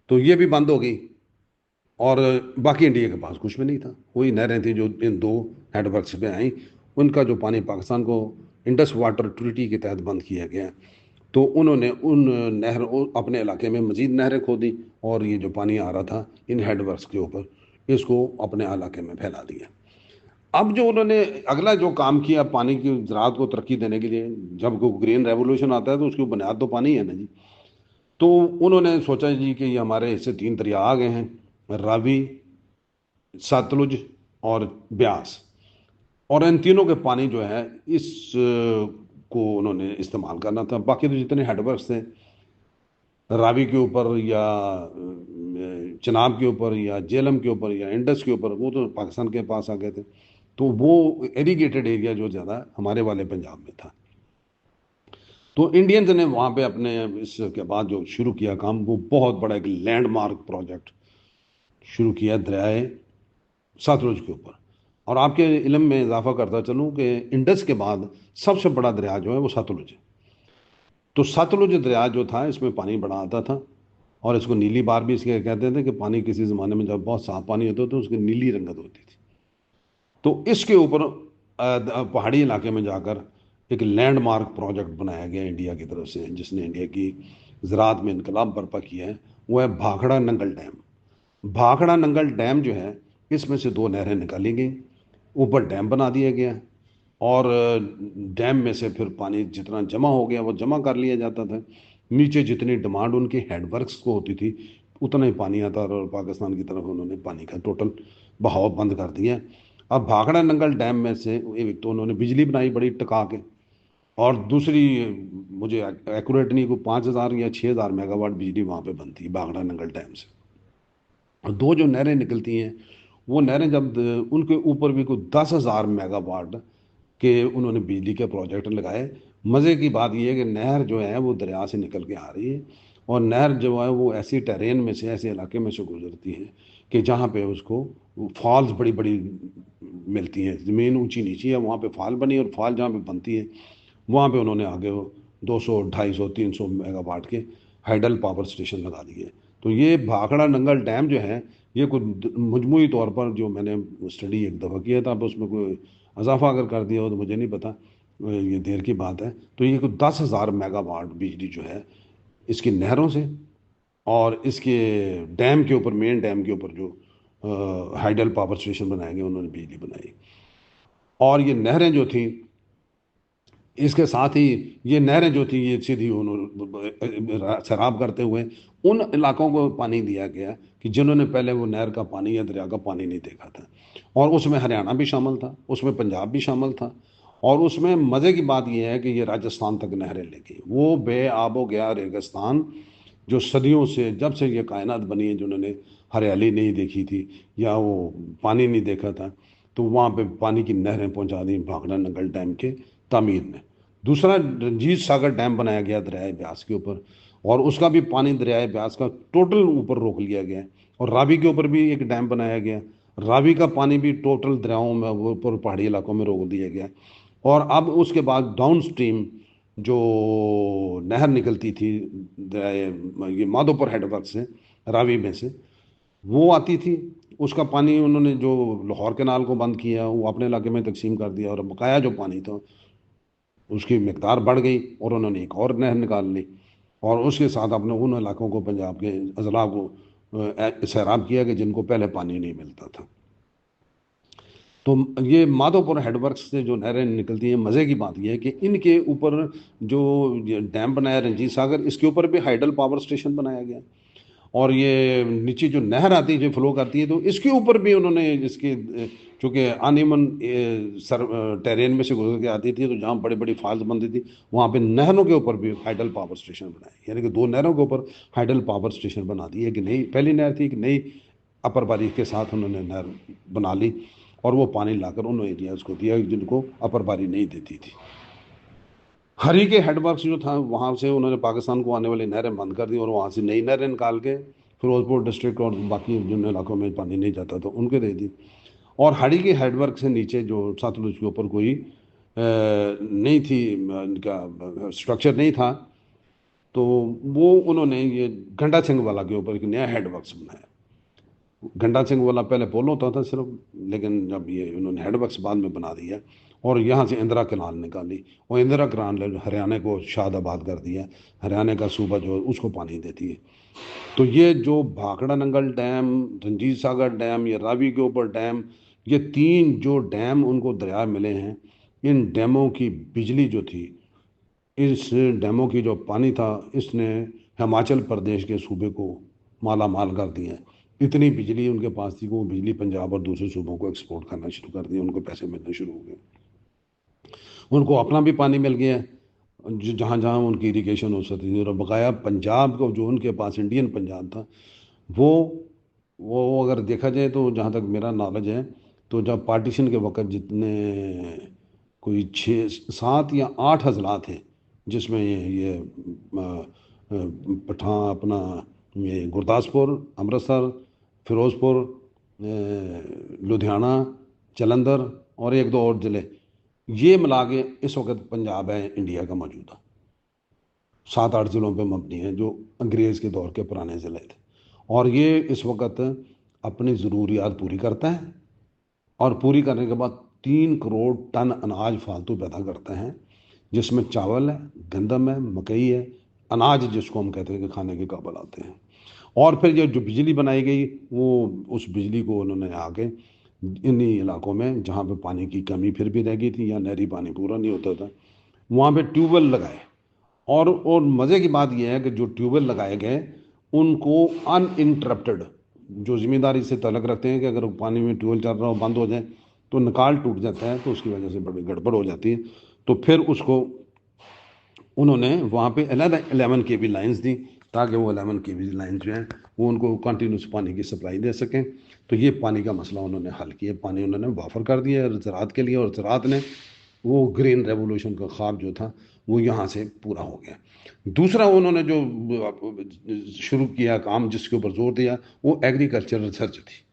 تو یہ بھی بند ہو گئی، اور باقی انڈیا کے پاس کچھ بھی نہیں تھا۔ وہی نہریں تھیں جو ان دو ہیڈ ورکس پہ آئیں، ان کا جو پانی پاکستان کو انڈس واٹر ٹریٹی کے تحت بند کیا گیا، تو انہوں نے ان اپنے علاقے میں مزید نہریں کھودی، اور یہ جو پانی آ رہا تھا ان ہیڈ ورکس کے اوپر اس کو اپنے علاقے میں پھیلا دیا۔ اب جو انہوں نے اگلا جو کام کیا پانی کی زراعت کو ترقی دینے کے لیے، جب کوئی گرین ریولوشن آتا ہے تو اس کی بنیاد تو پانی ہے نا جی، تو انہوں نے سوچا جی کہ یہ ہمارے اس سے 3 دریا آ گئے ہیں، راوی، ستلج اور بیاس، اور ان تینوں کے پانی جو ہے اس کو انہوں نے استعمال کرنا تھا۔ باقی تو جتنے ہیڈ ورکس تھے راوی کے اوپر یا چناب کے اوپر یا جیلم کے اوپر یا انڈس کے اوپر، وہ تو پاکستان کے پاس آ گئے تھے، تو وہ ایریگیٹڈ ایریا جو زیادہ ہمارے والے پنجاب میں تھا، تو انڈینز نے وہاں پہ اپنے اس کے بعد جو شروع کیا کام، وہ بہت بڑا ایک لینڈ مارک پروجیکٹ شروع کیا دریائے ستلج کے اوپر۔ اور آپ کے علم میں اضافہ کرتا چلوں کہ انڈس کے بعد سب سے بڑا دریا جو ہے وہ ستلج ہے، تو ستلج دریا جو تھا اس میں پانی بڑا آتا تھا، اور اس کو نیلی بار بھی اس کے کہتے تھے کہ پانی کسی زمانے میں جب بہت صاف پانی ہوتا تو اس کی نیلی رنگت ہوتی تھی۔ تو اس کے اوپر پہاڑی علاقے میں جا کر ایک لینڈ مارک پروجیکٹ بنایا گیا انڈیا کی طرف سے، جس نے انڈیا کی زراعت میں انقلاب برپا کیا ہے، وہ ہے بھاکھڑا ننگل ڈیم۔ بھاکھڑا ننگل ڈیم جو ہے اس میں سے 2 نہریں نکالی گئیں، اوپر ڈیم بنا دیا گیا، اور ڈیم میں سے پھر پانی جتنا جمع ہو گیا وہ جمع کر لیا جاتا تھا، نیچے جتنی ڈیمانڈ ان کے ہیڈ ورکس کو ہوتی تھی اتنا ہی پانی آتا، اور پاکستان کی طرف انہوں نے پانی کا ٹوٹل بہاؤ بند کر دیا۔ اب بھاکڑا ننگل ڈیم میں سے ایک تو انہوں نے بجلی بنائی بڑی ٹکا کے، اور دوسری مجھے ایکوریٹ نہیں، کو 5,000 یا 6,000 میگا واٹ بجلی وہاں پہ بنتی ہے بھاکڑا ننگل ڈیم سے۔ اور 2 جو نہریں نکلتی ہیں وہ نہریں جب ان کے اوپر بھی کوئی 10,000 میگا واٹ کے انہوں نے بجلی کے پروجیکٹ لگائے۔ مزے کی بات یہ ہے کہ نہر جو ہے وہ دریا سے نکل کے آ رہی ہے، اور نہر جو ہے وہ ایسی ٹرین میں سے، ایسے علاقے میں سے گزرتی ہے کہ جہاں پہ اس کو فالز بڑی بڑی ملتی ہیں، زمین اونچی نیچی ہے، وہاں پہ فال بنی، اور فال جہاں پہ بنتی ہے وہاں پہ انہوں نے آگے 200 250 300 میگا واٹ کے ہائیڈل پاور اسٹیشن لگا دیے۔ تو یہ بھاکڑا ننگل ڈیم جو ہے یہ کوئی مجموعی طور پر، جو میں نے اسٹڈی ایک دفعہ کیا تھا، اب اس میں کوئی اضافہ اگر کر دیا ہو تو مجھے نہیں پتا، یہ دیر کی بات ہے، تو یہ کوئی 10,000 میگا واٹ بجلی جو ہے اس کی نہروں سے، اور اس کے ڈیم کے اوپر، مین ڈیم کے اوپر جو ہائیڈل پاور اسٹیشن بنائے گئے انہوں نے بجلی بنائی۔ اور یہ نہریں جو تھیں اس کے ساتھ ہی، یہ نہریں جو تھیں یہ سیدھی سیراب کرتے ہوئے ان علاقوں کو پانی دیا گیا کہ جنہوں نے پہلے وہ نہر کا پانی یا دریا کا پانی نہیں دیکھا تھا، اور اس میں ہریانہ بھی شامل تھا، اس میں پنجاب بھی شامل تھا، اور اس میں مزے کی بات یہ ہے کہ یہ راجستھان تک نہریں لے گئی، وہ بے آب و گیا ریگستان جو صدیوں سے، جب سے یہ کائنات بنی ہے، جنہوں نے ہریالی نہیں دیکھی تھی یا وہ پانی نہیں دیکھا تھا، تو وہاں پہ پانی کی نہریں پہنچا دیں بھاکڑا ننگل ڈیم کے تعمیر نے۔ دوسرا رنجیت ساگر ڈیم بنایا گیا دریائے بیاس کے اوپر، اور اس کا بھی پانی دریائے بیاس کا ٹوٹل اوپر روک لیا گیا، اور راوی کے اوپر بھی ایک ڈیم بنایا گیا، راوی کا پانی بھی ٹوٹل دریاؤں میں وہ اوپر پہاڑی علاقوں میں روک دیا گیا۔ اور اب اس کے بعد ڈاؤن سٹریم جو نہر نکلتی تھی یہ مادھوپور ہیڈ ورک سے، راوی میں سے وہ آتی تھی، اس کا پانی انہوں نے جو لاہور کینال کو بند کیا وہ اپنے علاقے میں تقسیم کر دیا، اور بقایا جو پانی تھا اس کی مقدار بڑھ گئی، اور انہوں نے ایک اور نہر نکال لی، اور اس کے ساتھ اپنے ان علاقوں کو، پنجاب کے اضلاع کو سیراب کیا کہ جن کو پہلے پانی نہیں ملتا تھا۔ تو یہ مادھوپور ہیڈ ورکس سے جو نہریں نکلتی ہیں، مزے کی بات یہ ہے کہ ان کے اوپر جو ڈیم بنایا رنجیت ساگر، اس کے اوپر بھی ہائیڈل پاور اسٹیشن بنایا گیا، اور یہ نیچے جو نہر آتی ہے جو فلو کرتی ہے تو اس کے اوپر بھی انہوں نے اس کی، چونکہ انیمن ٹیرین میں سے گزر کے آتی تھی، تو جہاں بڑی بڑی فالز بنتی تھی وہاں پہ نہروں کے اوپر بھی ہائیڈل پاور اسٹیشن بنائے، یعنی کہ 2 نہروں کے اوپر ہائیڈل پاور اسٹیشن بنا دی، ایک نئی پہلی نہر تھی، ایک نئی اپر باری کے ساتھ انہوں نے نہر بنا لی اور وہ پانی لا کر ان ایریاز کو دیا جن کو اپر باری نہیں دیتی تھی۔ ہری کے ہیڈ ورکس جو تھا وہاں سے انہوں نے پاکستان کو آنے والی نہریں بند کر دی اور وہاں سے نئی نہریں نکال کے فیروز پور ڈسٹرکٹ اور باقی جن علاقوں میں پانی نہیں جاتا تھا ان کے دے دی۔ اور ہڑی کے ہیڈ ورک سے نیچے جو ساتلج کے اوپر کوئی نہیں تھی، ان کا اسٹرکچر نہیں تھا، تو وہ انہوں نے یہ گھنٹا سنگھ والا کے اوپر ایک نیا ہیڈ ورکس بنایا۔ گھنٹا سنگھ والا پہلے پول ہوتا تھا صرف، لیکن جب یہ انہوں نے ہیڈ ورکس بعد میں بنا دیا اور یہاں سے اندرا کنال نکالی، اور اندرا کنال ہریانہ کو شاد آباد کر دیا، ہریانہ کا صوبہ جو ہے اس کو پانی دیتی ہے۔ تو یہ جو بھاکڑا ننگل ڈیم، رنجیت ساگر ڈیم، یہ راوی کے اوپر ڈیم، یہ تین جو ڈیم ان کو دریا ملے ہیں، ان ڈیموں کی بجلی جو تھی، اس ڈیموں کی جو پانی تھا، اس نے ہماچل پردیش کے صوبے کو مالا مال کر دیا۔ اتنی بجلی ان کے پاس تھی کہ وہ بجلی پنجاب اور دوسرے صوبوں کو ایکسپورٹ کرنا شروع کر دیا، ان کو پیسے ملنے شروع ہو گئے، ان کو اپنا بھی پانی مل گیا جہاں جہاں ان کی اریگیشن ہو سکتی تھی۔ اور بقایا پنجاب کو جو ان کے پاس انڈین پنجاب تھا، وہ اگر دیکھا جائے تو جہاں تک میرا نالج ہے، تو جب پارٹیشن کے وقت جتنے کوئی 6 7 یا 8 اضلاع تھے، جس میں یہ پٹھان اپنا یہ گرداسپور، امرتسر، فیروز پور، لدھیانہ، جلندھر اور ایک دو اور ضلع، یہ ملا کے اس وقت پنجاب ہے انڈیا کا موجودہ۔ 7 8 ضلعوں پہ مبنی ہیں جو انگریز کے دور کے پرانے ضلع تھے، اور یہ اس وقت اپنی ضروریات پوری کرتا ہے، اور پوری کرنے کے بعد 3 کروڑ ٹن اناج فالتو پیدا کرتے ہیں، جس میں چاول ہے، گندم ہے، مکئی ہے، اناج جس کو ہم کہتے ہیں کہ کھانے کے قابل آتے ہیں۔ اور پھر یہ جو بجلی بنائی گئی، وہ اس بجلی کو انہوں نے آگے انہی علاقوں میں جہاں پہ پانی کی کمی پھر بھی رہ گئی تھی یا نہری پانی پورا نہیں ہوتا تھا، وہاں پہ ٹیوب ویل لگائے۔ اور مزے کی بات یہ ہے کہ جو ٹیوب ویل لگائے گئے ان کو ان انٹرپٹڈ، جو ذمہ داری سے تعلق رکھتے ہیں کہ اگر پانی میں ٹیوب ویل چل رہا ہو بند ہو جائے تو نکال ٹوٹ جاتا ہے، تو اس کی وجہ سے بڑی گڑبڑ ہو جاتی ہے، تو پھر اس کو انہوں نے وہاں پہ 11 کے بی لائنز دی، تاکہ وہ 11 کے بی لائن جو ہیں وہ ان کو کنٹینیوس پانی کی سپلائی دے سکیں۔ تو یہ پانی کا مسئلہ انہوں نے حل کیا، پانی انہوں نے وافر کر دیا زراعت کے لیے، اور زراعت نے وہ گرین ریولوشن کا خواب جو تھا وہ یہاں سے پورا ہو گیا۔ دوسرا انہوں نے جو شروع کیا کام، جس کے اوپر زور دیا، وہ ایگریکلچر ریسرچ تھی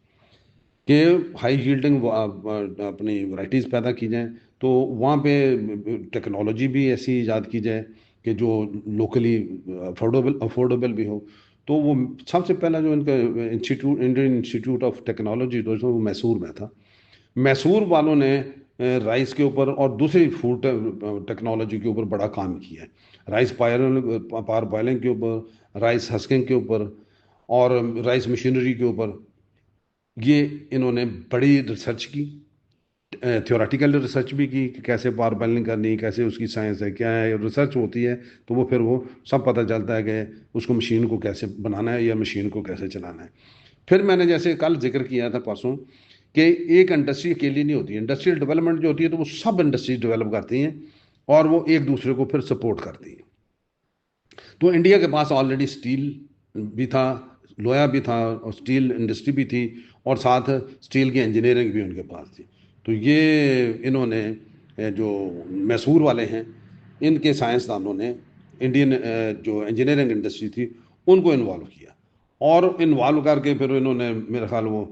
کہ ہائی ییلڈنگ اپنی ورائٹیز پیدا کی جائیں، تو وہاں پہ ٹیکنالوجی بھی ایسی ایجاد کی جائے کہ جو لوکلی افورڈیبل بھی ہو۔ تو وہ سب سے پہلا جو ان کا institute, Indian institute of technology, وہ میسور میں تھا۔ میسور والوں نے رائس کے اوپر اور دوسری فوڈ ٹیکنالوجی کے اوپر بڑا کام کیا ہے، رائس پار بوائلنگ کے اوپر، رائس ہسکنگ کے اوپر، اور رائس مشینری کے اوپر۔ یہ انہوں نے بڑی ریسرچ کی، تھیوریٹیکل ریسرچ بھی کی کہ کیسے پار بوائلنگ کرنی، کیسے اس کی سائنس ہے، کیا ہے ریسرچ ہوتی ہے، تو وہ پھر وہ سب پتہ چلتا ہے کہ اس کو مشین کو کیسے بنانا ہے یا مشین کو کیسے چلانا ہے۔ پھر میں نے جیسے کل ذکر کیا تھا پرسوں کہ ایک انڈسٹری اکیلی نہیں ہوتی، انڈسٹریل ڈیولپمنٹ جو ہوتی ہے تو وہ سب انڈسٹریز ڈیولپ کرتی ہیں اور وہ ایک دوسرے کو پھر سپورٹ کرتی ہیں۔ تو انڈیا کے پاس آلریڈی اسٹیل بھی تھا، لوہا بھی تھا، اور اسٹیل انڈسٹری بھی تھی، اور ساتھ اسٹیل کی انجینئرنگ بھی ان کے پاس تھی۔ تو یہ انہوں نے جو میسور والے ہیں، ان کے سائنسدانوں نے انڈین جو انجینئرنگ انڈسٹری تھی ان کو انوالو کیا، اور انوالو کر کے پھر انہوں نے میرا خیال وہ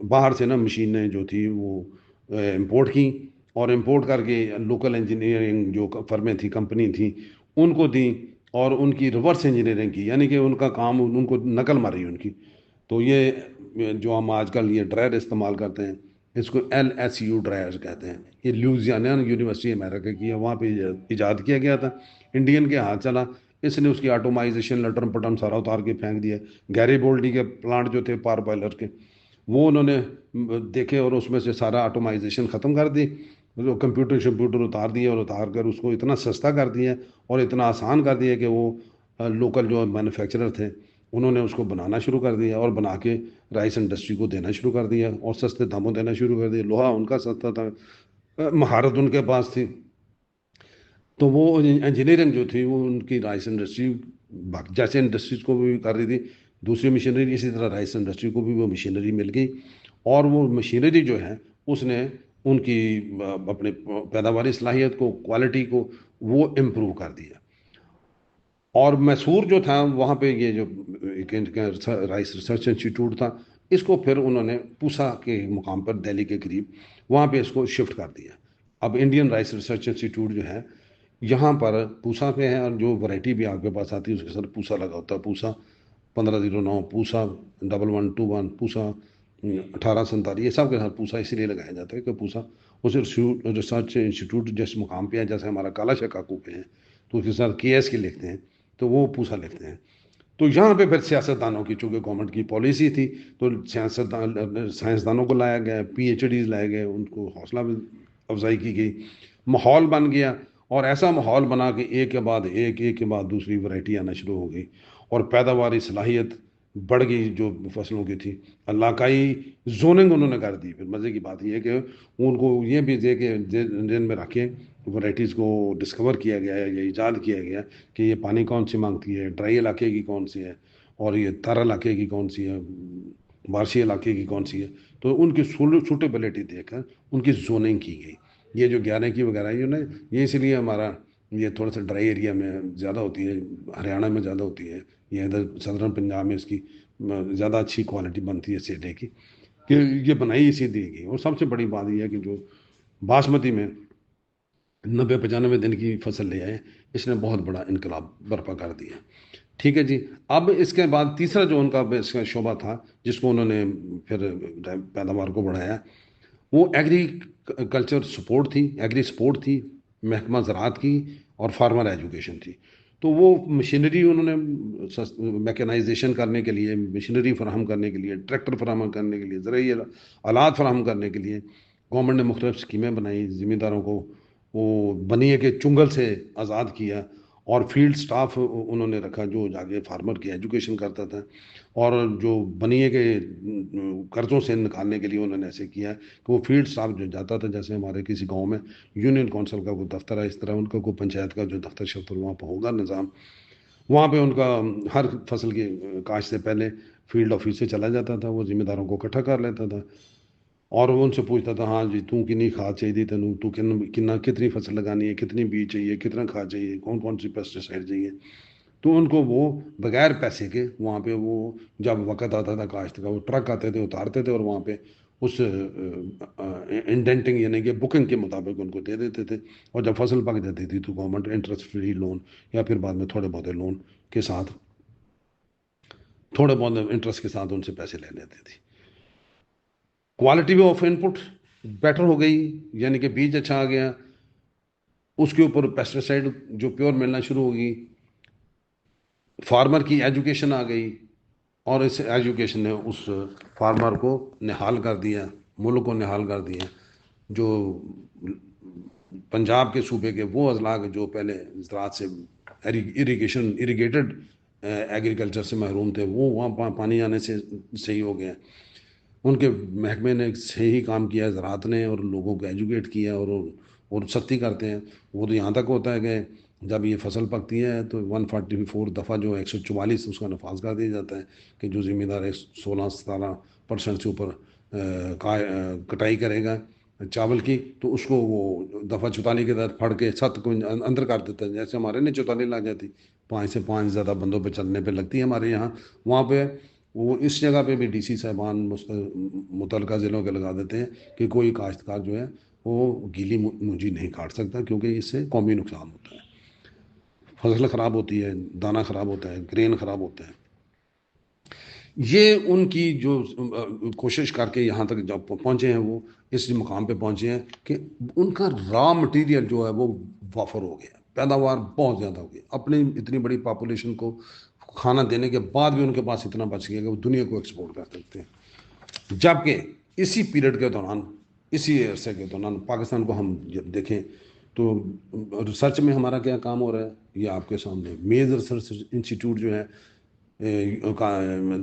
باہر سے نا مشینیں جو تھی وہ امپورٹ کی، اور امپورٹ کر کے لوکل انجینئرنگ جو فرمیں تھیں، کمپنی تھیں، ان کو دیں، اور ان کی ریورس انجینئرنگ کی، یعنی کہ ان کا کام ان کو نقل ماری ان کی۔ تو یہ جو ہم آج کل یہ ڈرائر استعمال کرتے ہیں، اس کو LSU ڈرائر کہتے ہیں، یہ لیوزیانہ یونیورسٹی امریکہ کی ہے، وہاں پہ ایجاد کیا گیا تھا، انڈین کے ہاتھ چلا، اس نے اس کی آٹومائزیشن لٹرم پٹم سارا اتار کے پھینک دیا۔ گیری بولڈی کے پلانٹ جو تھے پار بوائلر کے، وہ انہوں نے دیکھے اور اس میں سے سارا آٹومائزیشن ختم کر دی، کمپیوٹر اتار دیے، اور اتار کر اس کو اتنا سستا کر دیا اور اتنا آسان کر دیا کہ وہ لوکل جو مینوفیکچرر تھے انہوں نے اس کو بنانا شروع کر دیا، اور بنا کے رائس انڈسٹری کو دینا شروع کر دیا، اور سستے داموں دینا شروع کر دیا۔ لوہا ان کا سستا تھا، مہارت ان کے پاس تھی، تو وہ انجینئرنگ جو تھی وہ ان کی رائس انڈسٹری جیسے انڈسٹریز کو بھی کر رہی تھی، دوسری مشینری اسی طرح رائس انڈسٹری کو بھی وہ مشینری مل گئی، اور وہ مشینری جو ہے اس نے ان کی اپنے پیداواری صلاحیت کو، کوالٹی کو وہ امپروو کر دیا۔ اور میسور جو تھا وہاں پہ یہ جو رائس ریسرچ انسٹیٹیوٹ تھا، اس کو پھر انہوں نے پوسا کے مقام پر دہلی کے قریب وہاں پہ اس کو شفٹ کر دیا۔ اب انڈین رائس ریسرچ انسٹیٹیوٹ جو ہے یہاں پر پوسا پہ ہے، اور جو ورائٹی بھی آپ کے پاس آتی ہے اس کے ساتھ پوسا لگا ہوتا ہے، پوسا 1509، پوسا 1121، پوسا 1847، یہ سب کے ساتھ پوسا اسی لیے لگایا جاتا ہے کہ پوسا اس ریسرچ انسٹیٹیوٹ جس مقام پہ ہے، جیسے ہمارا کالا شکاکو پہ ہے تو اس کے ساتھ کے ایس کے لکھتے ہیں تو وہ پوسا لکھتے ہیں۔ تو یہاں پہ پھر سیاستدانوں کی، چونکہ گورنمنٹ کی پالیسی تھی تو سائنسدانوں کو لایا گیا، پی ایچ ڈیز لائے گئے، ان کو حوصلہ افزائی کی گئی، ماحول بن گیا، اور ایسا ماحول بنا کہ ایک کے بعد ایک کے بعد دوسری ورائٹی آنا شروع ہو گئی، اور پیداواری صلاحیت بڑھ گئی جو فصلوں کی تھی۔ علاقائی زوننگ انہوں نے کر دی۔ پھر مزے کی بات یہ ہے کہ ان کو یہ بھی دے کے ذہن میں رکھیں، ورائٹیز کو ڈسکور کیا گیا ہے یا ایجاد کیا گیا کہ یہ پانی کون سی مانگتی ہے، ڈرائی علاقے کی کون سی ہے، اور یہ تر علاقے کی کون سی ہے، بارشی علاقے کی کون سی ہے، تو ان کی سوٹیبلٹی دیکھ کر ان کی زوننگ کی گئی۔ یہ جو 11 کی وغیرہ یہ اس لیے ہمارا یہ تھوڑا سا ڈرائی ایریا میں زیادہ ہوتی ہے، ہریانہ میں زیادہ ہوتی ہے، یہ ادھر صدرن پنجاب میں اس کی زیادہ اچھی کوالٹی بنتی ہے سیڈے کی، کہ یہ بنائی اسی دی گئی۔ اور سب سے بڑی بات یہ ہے کہ جو باسمتی میں 90-95 دن کی فصل لے آئے، اس نے بہت بڑا انقلاب برپا کر دیا۔ ٹھیک ہے جی۔ اب اس کے بعد تیسرا جو ان کا اس کا شعبہ تھا جس کو انہوں نے پھر پیداوار کو بڑھایا، وہ ایگری کلچر سپورٹ تھی، ایگری سپورٹ تھی، محکمہ زراعت کی، اور فارمر ایجوکیشن تھی۔ تو وہ مشینری انہوں نے میکینائزیشن کرنے کے لیے، مشینری فراہم کرنے کے لیے، ٹریکٹر فراہم کرنے کے لیے، زرعی آلات فراہم کرنے کے لیے گورنمنٹ نے مختلف اسکیمیں بنائی، زمینداروں کو وہ بنیے کے چنگل سے آزاد کیا، اور فیلڈ سٹاف انہوں نے رکھا جو جاگے فارمر کی ایجوکیشن کرتا تھا، اور جو بنیے کے قرضوں سے نکالنے کے لیے انہوں نے ایسے کیا کہ وہ فیلڈ سٹاف جو جاتا تھا، جیسے ہمارے کسی گاؤں میں یونین کونسل کا کوئی دفتر ہے، اس طرح ان کا کوئی پنچایت کا جو دفتر شفتر وہاں پہ ہوگا نظام، وہاں پہ ان کا ہر فصل کی کاشت سے پہلے فیلڈ آفس سے چلا جاتا تھا، وہ ذمہ داروں کو اکٹھا کر لیتا تھا، اور وہ ان سے پوچھتا تھا، ہاں جی تو کنی کھاد چاہیے تینوں، تو کتنی فصل لگانی ہے، کتنی بیج چاہیے، کتنا کھاد چاہیے، کون کون سی پیسٹیسائڈ چاہیے، تو ان کو وہ بغیر پیسے کے وہاں پہ وہ جب وقت آتا تھا کاشت کا، وہ ٹرک آتے تھے، اتارتے تھے، اور وہاں پہ اس انڈینٹنگ یعنی کہ بکنگ کے مطابق ان کو دے دیتے تھے، اور جب فصل پک جاتی تھی تو گورنمنٹ انٹرسٹ فری لون یا پھر بعد میں تھوڑے بہت لون کے ساتھ، تھوڑے بہت انٹرسٹ کے ساتھ ان سے پیسے لے لیتے تھے۔ کوالٹی بھی آف ان پٹ بیٹر ہو گئی، یعنی کہ بیج اچھا آ گیا، اس کے اوپر پیسٹیسائڈ جو پیور ملنا شروع ہوگی، فارمر کی ایجوکیشن آ گئی، اور اس ایجوکیشن نے اس فارمر کو نہال کر دیا، ملک کو نہال کر دیا۔ جو پنجاب کے صوبے کے وہ اضلاع جو پہلے زراعت سے اریگیٹڈ ایگریکلچر سے محروم تھے، وہ وہاں پانی آنے سے صحیح ہو گئے، ان کے محکمے نے صحیح کام کیا، زراعت نے، اور لوگوں کو ایجوکیٹ کیا، اور سختی کرتے ہیں۔ وہ تو یہاں تک ہوتا ہے کہ جب یہ فصل پکتی ہے تو 144 دفعہ جو 144 اس کا نفاذ کر دیا جاتا ہے کہ جو ذمہ دار 16-17% سے اوپر کٹائی کرے گا چاول کی، تو اس کو وہ دفعہ 44 کے تحت پھڑ کے 7 کو اندر کر دیتا ہے۔ جیسے ہمارے نہیں 44 لگ جاتی، 5 سے 5 زیادہ بندوں پہ چلنے پہ لگتی ہے ہمارے یہاں، وہاں پہ وہ اس جگہ پہ بھی ڈی سی صاحبان متعلقہ ضلعوں کے لگا دیتے ہیں کہ کوئی کاشتکار جو ہے وہ گیلی مونجی نہیں کاٹ سکتا، کیونکہ اس سے قومی نقصان ہوتا ہے، فصل خراب ہوتی ہے، دانہ خراب ہوتا ہے، گرین خراب ہوتا ہے۔ یہ ان کی جو کوشش کر کے یہاں تک جب پہنچے ہیں، وہ اس مقام پہ پہنچے ہیں کہ ان کا را مٹیریل جو ہے وہ وافر ہو گیا، پیداوار بہت زیادہ ہو گئی، اپنی اتنی بڑی پاپولیشن کو کھانا دینے کے بعد بھی ان کے پاس اتنا بچ گیا کہ وہ دنیا کو ایکسپورٹ کر سکتے ہیں۔ جبکہ اسی پیریڈ کے دوران، اسی عرصے کے دوران پاکستان کو ہم جب دیکھیں تو ریسرچ میں ہمارا کیا کام ہو رہا ہے، یہ آپ کے سامنے میز ریسرچ انسٹیٹیوٹ جو ہے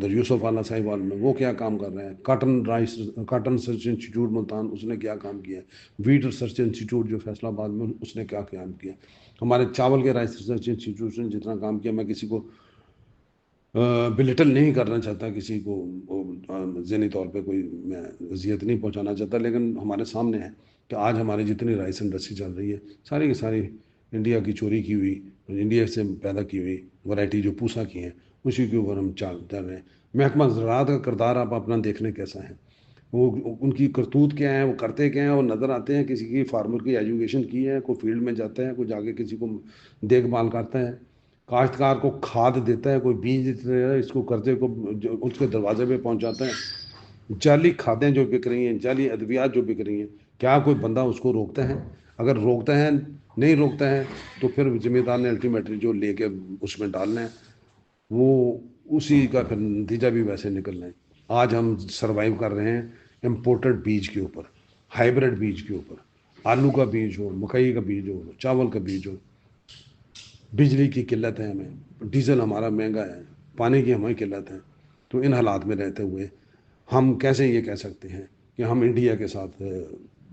یوسف والا صاحب وال میں، وہ کیا کام کر رہے ہیں، کاٹن ریسرچ انسٹیٹیوٹ ملتان اس نے کیا کام کیا، ویٹ ریسرچ انسٹیٹیوٹ جو فیصل آباد میں اس نے کیا کام کیا، ہمارے چاول کے رائس ریسرچ انسٹیٹیوٹ نے جتنا کام کیا، میں کسی کو بلٹل نہیں کرنا چاہتا کسی کو، ذہنی طور پہ کوئی میں اذیت نہیں پہنچانا چاہتا، لیکن ہمارے سامنے ہے کہ آج ہماری جتنی رائس انڈسٹری چل رہی ہے ساری کی ساری انڈیا کی چوری کی ہوئی، انڈیا سے پیدا کی ہوئی ورائٹی جو پوسا کی ہیں اسی کے اوپر ہم چل رہے ہیں۔ محکمہ زراعت کا کردار آپ اپنا دیکھ لیں کیسا ہے، وہ ان کی کرتوت کیا ہے، وہ کرتے کیا ہیں، وہ نظر آتے ہیں۔ کسی کی فارمر کی ایجوکیشن کی ہے، کوئی فیلڈ میں جاتا ہے، کوئی جا کے کسی کو دیکھ بھال کرتا ہے، کاشتکار کو کھاد دیتا ہے، کوئی بیج دیتا ہے، اس کو قرضے کو اس کے دروازے پہ پہنچاتا ہے۔ جعلی کھادیں جو بک رہی ہیں، جعلی ادویات جو بک رہی ہیں، کیا کوئی بندہ اس کو روکتا ہے؟ اگر روکتا ہے، نہیں روکتا ہے، تو پھر ذمہ دار نے الٹیمیٹلی جو لے کے اس میں ڈالنا ہے، وہ اسی کا پھر نتیجہ بھی ویسے نکلنا ہے۔ آج ہم سروائیو کر رہے ہیں امپورٹڈ بیج کے اوپر، ہائیبرڈ بیج کے اوپر، آلو کا بیج ہو، مکئی کا بیج ہو، چاول کا بیج ہو۔ بجلی کی قلت ہے، ہمیں ڈیزل ہمارا مہنگا ہے، پانی کی ہمیں قلت ہے۔ تو ان حالات میں رہتے ہوئے ہم کیسے یہ کہہ سکتے ہیں کہ ہم انڈیا کے ساتھ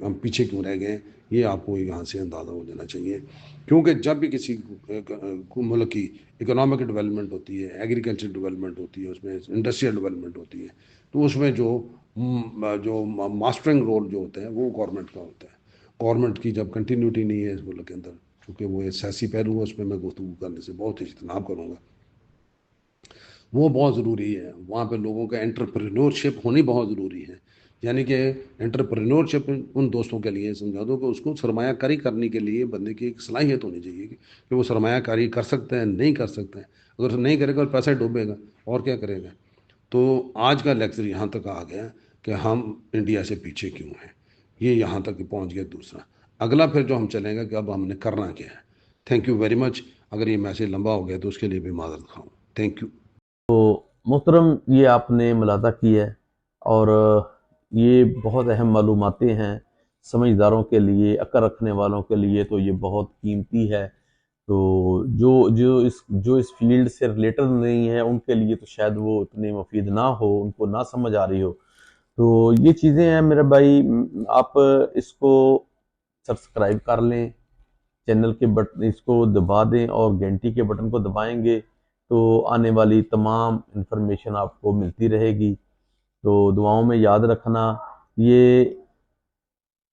ہم پیچھے کیوں رہ گئے؟ یہ آپ کو یہاں سے اندازہ ہو جانا چاہیے، کیونکہ جب بھی کسی ملک کی اکنامک ڈیولپمنٹ ہوتی ہے، ایگریکلچر ڈیولپمنٹ ہوتی ہے، اس میں انڈسٹریل ڈیولپمنٹ ہوتی ہے، تو اس میں جو ماسٹرنگ رول جو ہوتا ہے وہ گورنمنٹ کا ہوتا ہے۔ گورنمنٹ کی جب کنٹینیوٹی نہیں ہے اس ملک کے اندر، کیونکہ وہ ایک سیاسی پہلو ہے، اس پہ میں گفتگو کرنے سے بہت اجتناب کروں گا، وہ بہت ضروری ہے۔ وہاں پہ لوگوں کا انٹرپرینورشپ ہونی بہت ضروری ہے، یعنی کہ انٹرپرینورشپ ان دوستوں کے لیے سمجھا دو کہ اس کو سرمایہ کاری کرنے کے لیے بندے کی ایک صلاحیت ہونی چاہیے کہ وہ سرمایہ کاری کر سکتے ہیں، نہیں کر سکتے ہیں۔ اگر نہیں کرے گا اور پیسہ ڈوبے گا اور کیا کرے گا؟ تو آج کا لیکچر یہاں تک آ گیا کہ ہم انڈیا سے پیچھے کیوں ہیں، یہ یہاں تک پہنچ گیا۔ دوسرا اگلا پھر جو ہم چلیں گا کہ اب ہم نے کرنا کیا ہے۔ Thank you very much. اگر یہ میسیج لمبا ہو گیا تو اس کے لیے بھی معذرت خواہوں۔ Thank you. تو محترم یہ آپ نے ملاحظہ کی ہے، اور یہ بہت اہم معلوماتیں ہیں سمجھداروں کے لیے، عقل رکھنے والوں کے لیے تو یہ بہت قیمتی ہے۔ تو جو اس فیلڈ سے ریلیٹڈ نہیں ہے ان کے لیے تو شاید وہ اتنی مفید نہ ہو، ان کو نہ سمجھ آ رہی ہو۔ تو یہ چیزیں ہیں میرے بھائی، آپ اس کو سبسکرائب کر لیں، چینل کے بٹن اس کو دبا دیں اور گھنٹی کے بٹن کو دبائیں گے تو آنے والی تمام انفارمیشن آپ کو ملتی رہے گی۔ تو دعاؤں میں یاد رکھنا، یہ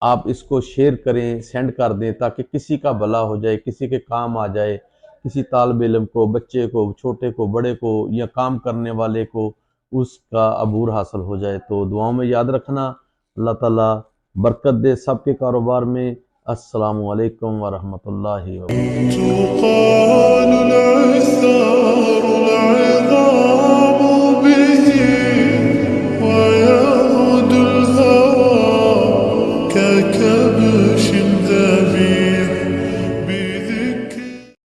آپ اس کو شیئر کریں، سینڈ کر دیں تاکہ کسی کا بھلا ہو جائے، کسی کے کام آ جائے، کسی طالب علم کو، بچے کو، چھوٹے کو، بڑے کو، یا کام کرنے والے کو اس کا عبور حاصل ہو جائے۔ تو دعاؤں میں یاد رکھنا، اللہ تعالیٰ برکت دے سب کے کاروبار میں۔ السلام علیکم ورحمۃ اللہ وبرکاتہ۔